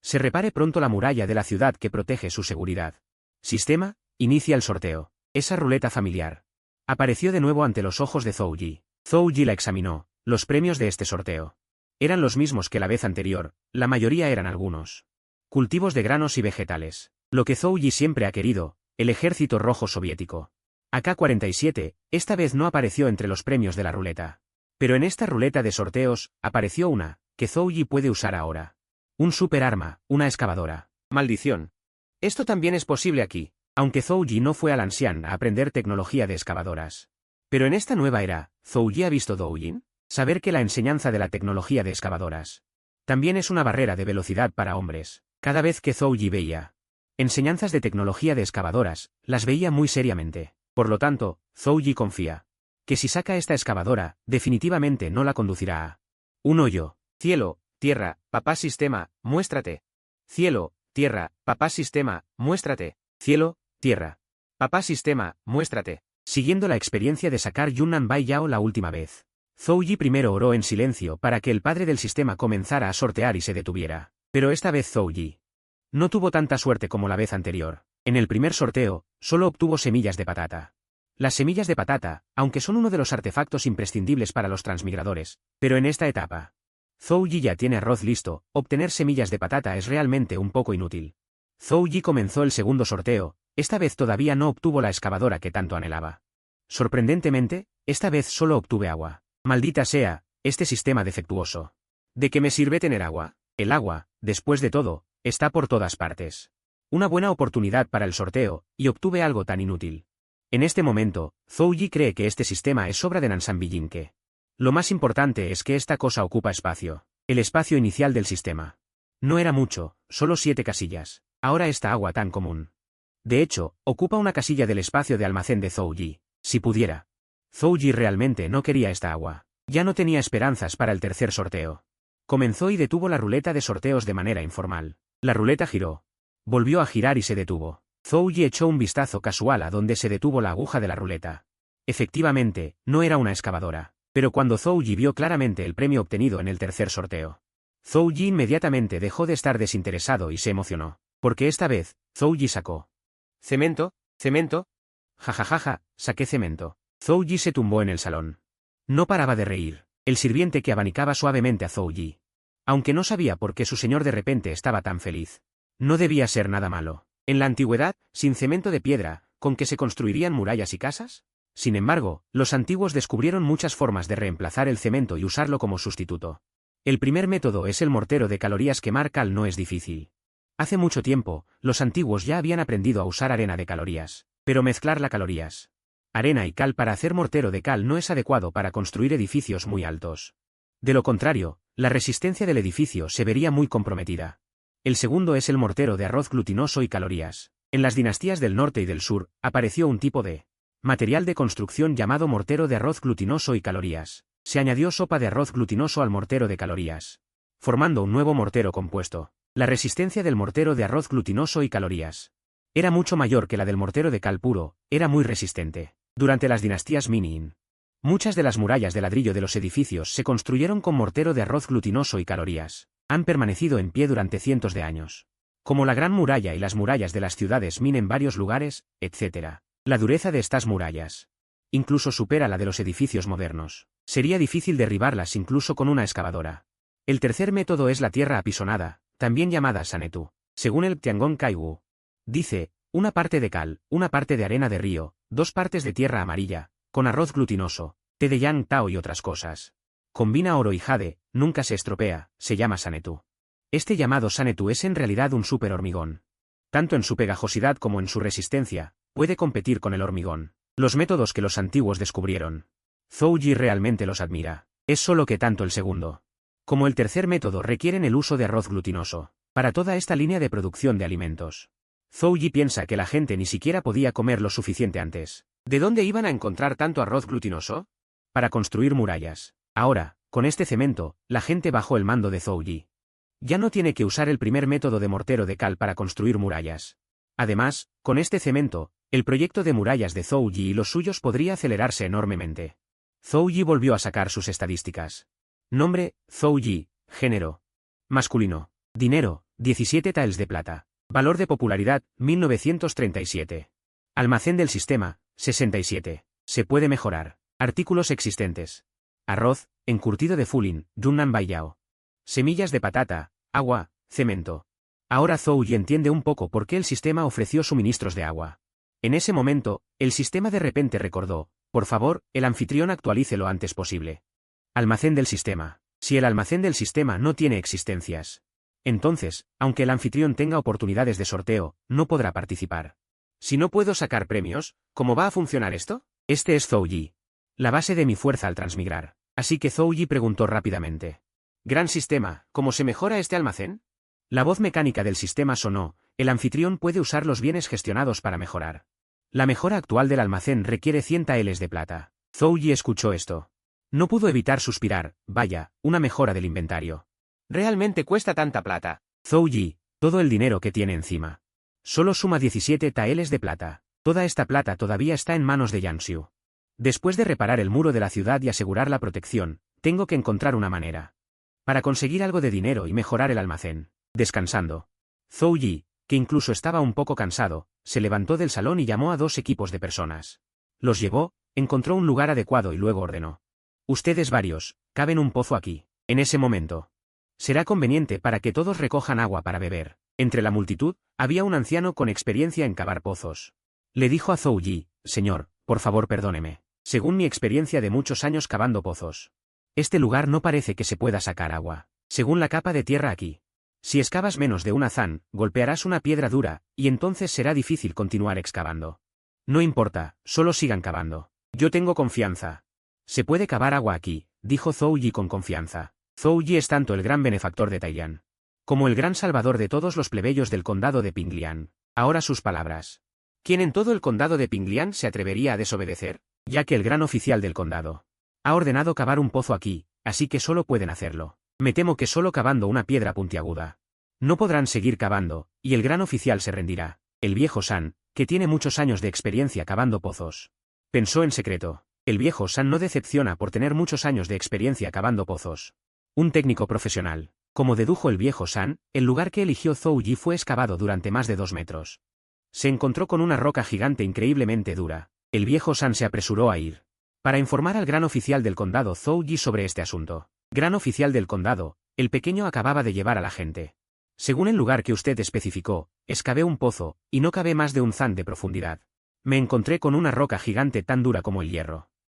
se repare pronto la muralla de la ciudad que protege su seguridad. Sistema, inicia el sorteo. Esa ruleta familiar. Apareció de nuevo ante los ojos de Zhou Yi. Zhou Yi la examinó. Los premios de este sorteo eran los mismos que la vez anterior, la mayoría eran algunos cultivos de granos y vegetales. Lo que Zhou Yi siempre ha querido, el ejército rojo soviético. AK-47, esta vez no apareció entre los premios de la ruleta. Pero en esta ruleta de sorteos, apareció una, que Zhou Yi puede usar ahora. Un superarma, una excavadora. Maldición. Esto también es posible aquí, aunque Zhou Yi no fue a Lanshan a aprender tecnología de excavadoras. Pero en esta nueva era, ¿Zhou Yi ha visto Douyin? Saber que la enseñanza de la tecnología de excavadoras también es una barrera de velocidad para hombres. Cada vez que Zhou Yi veía enseñanzas de tecnología de excavadoras, las veía muy seriamente. Por lo tanto, Zhou Yi confía que si saca esta excavadora, definitivamente no la conducirá a un hoyo. Cielo, tierra, papá sistema, muéstrate. Cielo, tierra, papá sistema, muéstrate. Cielo, tierra, papá sistema, muéstrate. Siguiendo la experiencia de sacar Yunnan Bai Yao la última vez, Zhou Yi primero oró en silencio para que el padre del sistema comenzara a sortear y se detuviera. Pero esta vez Zhou Yi no tuvo tanta suerte como la vez anterior. En el primer sorteo, solo obtuvo semillas de patata. Las semillas de patata, aunque son uno de los artefactos imprescindibles para los transmigradores, pero en esta etapa, Zhou Yi ya tiene arroz listo, obtener semillas de patata es realmente un poco inútil. Zhou Yi comenzó el segundo sorteo, esta vez todavía no obtuvo la excavadora que tanto anhelaba. Sorprendentemente, esta vez solo obtuve agua. Maldita sea, este sistema defectuoso. ¿De qué me sirve tener agua? El agua, después de todo, está por todas partes. Una buena oportunidad para el sorteo, y obtuve algo tan inútil. En este momento, Zhou Yi cree que este sistema es obra de Nansan Bijinque. Lo más importante es que esta cosa ocupa espacio. El espacio inicial del sistema. No era mucho, solo 7 casillas. Ahora esta agua tan común. De hecho, ocupa una casilla del espacio de almacén de Zhou Yi. Si pudiera. Zhou Yi realmente no quería esta agua. Ya no tenía esperanzas para el tercer sorteo. Comenzó y detuvo la ruleta de sorteos de manera informal. La ruleta giró. Volvió a girar y se detuvo. Zhou Yi echó un vistazo casual a donde se detuvo la aguja de la ruleta. Efectivamente, no era una excavadora. Pero cuando Zhou Yi vio claramente el premio obtenido en el tercer sorteo, Zhou Yi inmediatamente dejó de estar desinteresado y se emocionó. Porque esta vez, Zhou Yi sacó cemento, cemento. Jajajaja, saqué cemento. Zhou Yi se tumbó en el salón. No paraba de reír. El sirviente que abanicaba suavemente a Zhou Yi. Aunque no sabía por qué su señor de repente estaba tan feliz. No debía ser nada malo. En la antigüedad, sin cemento de piedra, ¿con qué se construirían murallas y casas? Sin embargo, los antiguos descubrieron muchas formas de reemplazar el cemento y usarlo como sustituto. El primer método es el mortero de calorías. Quemar cal no es difícil. Hace mucho tiempo, los antiguos ya habían aprendido a usar arena de calorías. Pero mezclar las calorías, arena y cal para hacer mortero de cal no es adecuado para construir edificios muy altos. De lo contrario, la resistencia del edificio se vería muy comprometida. El segundo es el mortero de arroz glutinoso y calorías. En las dinastías del norte y del sur, apareció un tipo de material de construcción llamado mortero de arroz glutinoso y calorías. Se añadió sopa de arroz glutinoso al mortero de calorías, formando un nuevo mortero compuesto. La resistencia del mortero de arroz glutinoso y calorías era mucho mayor que la del mortero de cal puro, era muy resistente. Durante las dinastías Minin, muchas de las murallas de ladrillo de los edificios se construyeron con mortero de arroz glutinoso y calorías. Han permanecido en pie durante cientos de años. Como la Gran Muralla y las murallas de las ciudades Min en varios lugares, etc. La dureza de estas murallas incluso supera la de los edificios modernos. Sería difícil derribarlas incluso con una excavadora. El tercer método es la tierra apisonada, también llamada Sanetu. Según el Tiangong Kaiwu, dice, una parte de cal, una parte de arena de río, 2 partes de tierra amarilla, con arroz glutinoso, té de yang tao y otras cosas. Combina oro y jade, nunca se estropea, se llama Sanetu. Este llamado Sanetu es en realidad un super hormigón. Tanto en su pegajosidad como en su resistencia, puede competir con el hormigón. Los métodos que los antiguos descubrieron, Zhou Yi realmente los admira. Es solo que tanto el segundo como el tercer método requieren el uso de arroz glutinoso. Para toda esta línea de producción de alimentos, Zhou Yi piensa que la gente ni siquiera podía comer lo suficiente antes. ¿De dónde iban a encontrar tanto arroz glutinoso? Para construir murallas. Ahora, con este cemento, la gente bajo el mando de Zhou Yi ya no tiene que usar el primer método de mortero de cal para construir murallas. Además, con este cemento, el proyecto de murallas de Zhou Yi y los suyos podría acelerarse enormemente. Zhou Yi volvió a sacar sus estadísticas. Nombre, Zhou Yi. Género, masculino. Dinero, 17 taels de plata. Valor de popularidad, 1937. Almacén del sistema, 67. Se puede mejorar. Artículos existentes. Arroz, encurtido de Fulin, Yunnan Baiyao. Semillas de patata, agua, cemento. Ahora Zhou Yi entiende un poco por qué el sistema ofreció suministros de agua. En ese momento, el sistema de repente recordó, por favor, el anfitrión actualice lo antes posible. Almacén del sistema. Si el almacén del sistema no tiene existencias, entonces, aunque el anfitrión tenga oportunidades de sorteo, no podrá participar. Si no puedo sacar premios, ¿cómo va a funcionar esto? Este es Zhou Yi. La base de mi fuerza al transmigrar. Así que Zhou Yi preguntó rápidamente. Gran sistema, ¿cómo se mejora este almacén? La voz mecánica del sistema sonó, el anfitrión puede usar los bienes gestionados para mejorar. La mejora actual del almacén requiere 100 taeles de plata. Zhou Yi escuchó esto. No pudo evitar suspirar, vaya, una mejora del inventario. ¿Realmente cuesta tanta plata? Zhou Yi, todo el dinero que tiene encima. Solo suma 17 taeles de plata. Toda esta plata todavía está en manos de Yanxiu. Después de reparar el muro de la ciudad y asegurar la protección, tengo que encontrar una manera para conseguir algo de dinero y mejorar el almacén. Descansando. Zhou Yi, que incluso estaba un poco cansado, se levantó del salón y llamó a 2 equipos de personas. Los llevó, encontró un lugar adecuado y luego ordenó. Ustedes varios, caben un pozo aquí. En ese momento. Será conveniente para que todos recojan agua para beber. Entre la multitud, había un anciano con experiencia en cavar pozos. Le dijo a Zhou Yi, señor, por favor perdóneme. Según mi experiencia de muchos años cavando pozos, este lugar no parece que se pueda sacar agua. Según la capa de tierra aquí. Si excavas menos de una zan, golpearás una piedra dura, y entonces será difícil continuar excavando. No importa, solo sigan cavando. Yo tengo confianza. Se puede cavar agua aquí, dijo Zhou Yi con confianza. Zhou Yi es tanto el gran benefactor de Taiyan como el gran salvador de todos los plebeyos del condado de Pinglian. Ahora sus palabras. ¿Quién en todo el condado de Pinglian se atrevería a desobedecer? Ya que el gran oficial del condado ha ordenado cavar un pozo aquí, así que solo pueden hacerlo. Me temo que solo cavando una piedra puntiaguda no podrán seguir cavando, y el gran oficial se rendirá. El viejo San, que tiene muchos años de experiencia cavando pozos, pensó en secreto. El viejo San no decepciona por tener muchos años de experiencia cavando pozos. Un técnico profesional. Como dedujo el viejo San, el lugar que eligió Zhou Yi fue excavado durante más de 2 metros. Se encontró con una roca gigante increíblemente dura. El viejo San se apresuró a ir para informar al gran oficial del condado Zhou Yi sobre este asunto. Gran oficial del condado, el pequeño acababa de llevar a la gente. Según el lugar que usted especificó, excavé un pozo, y no cavé más de un zan de profundidad. Me encontré con una roca gigante tan dura como el hierro.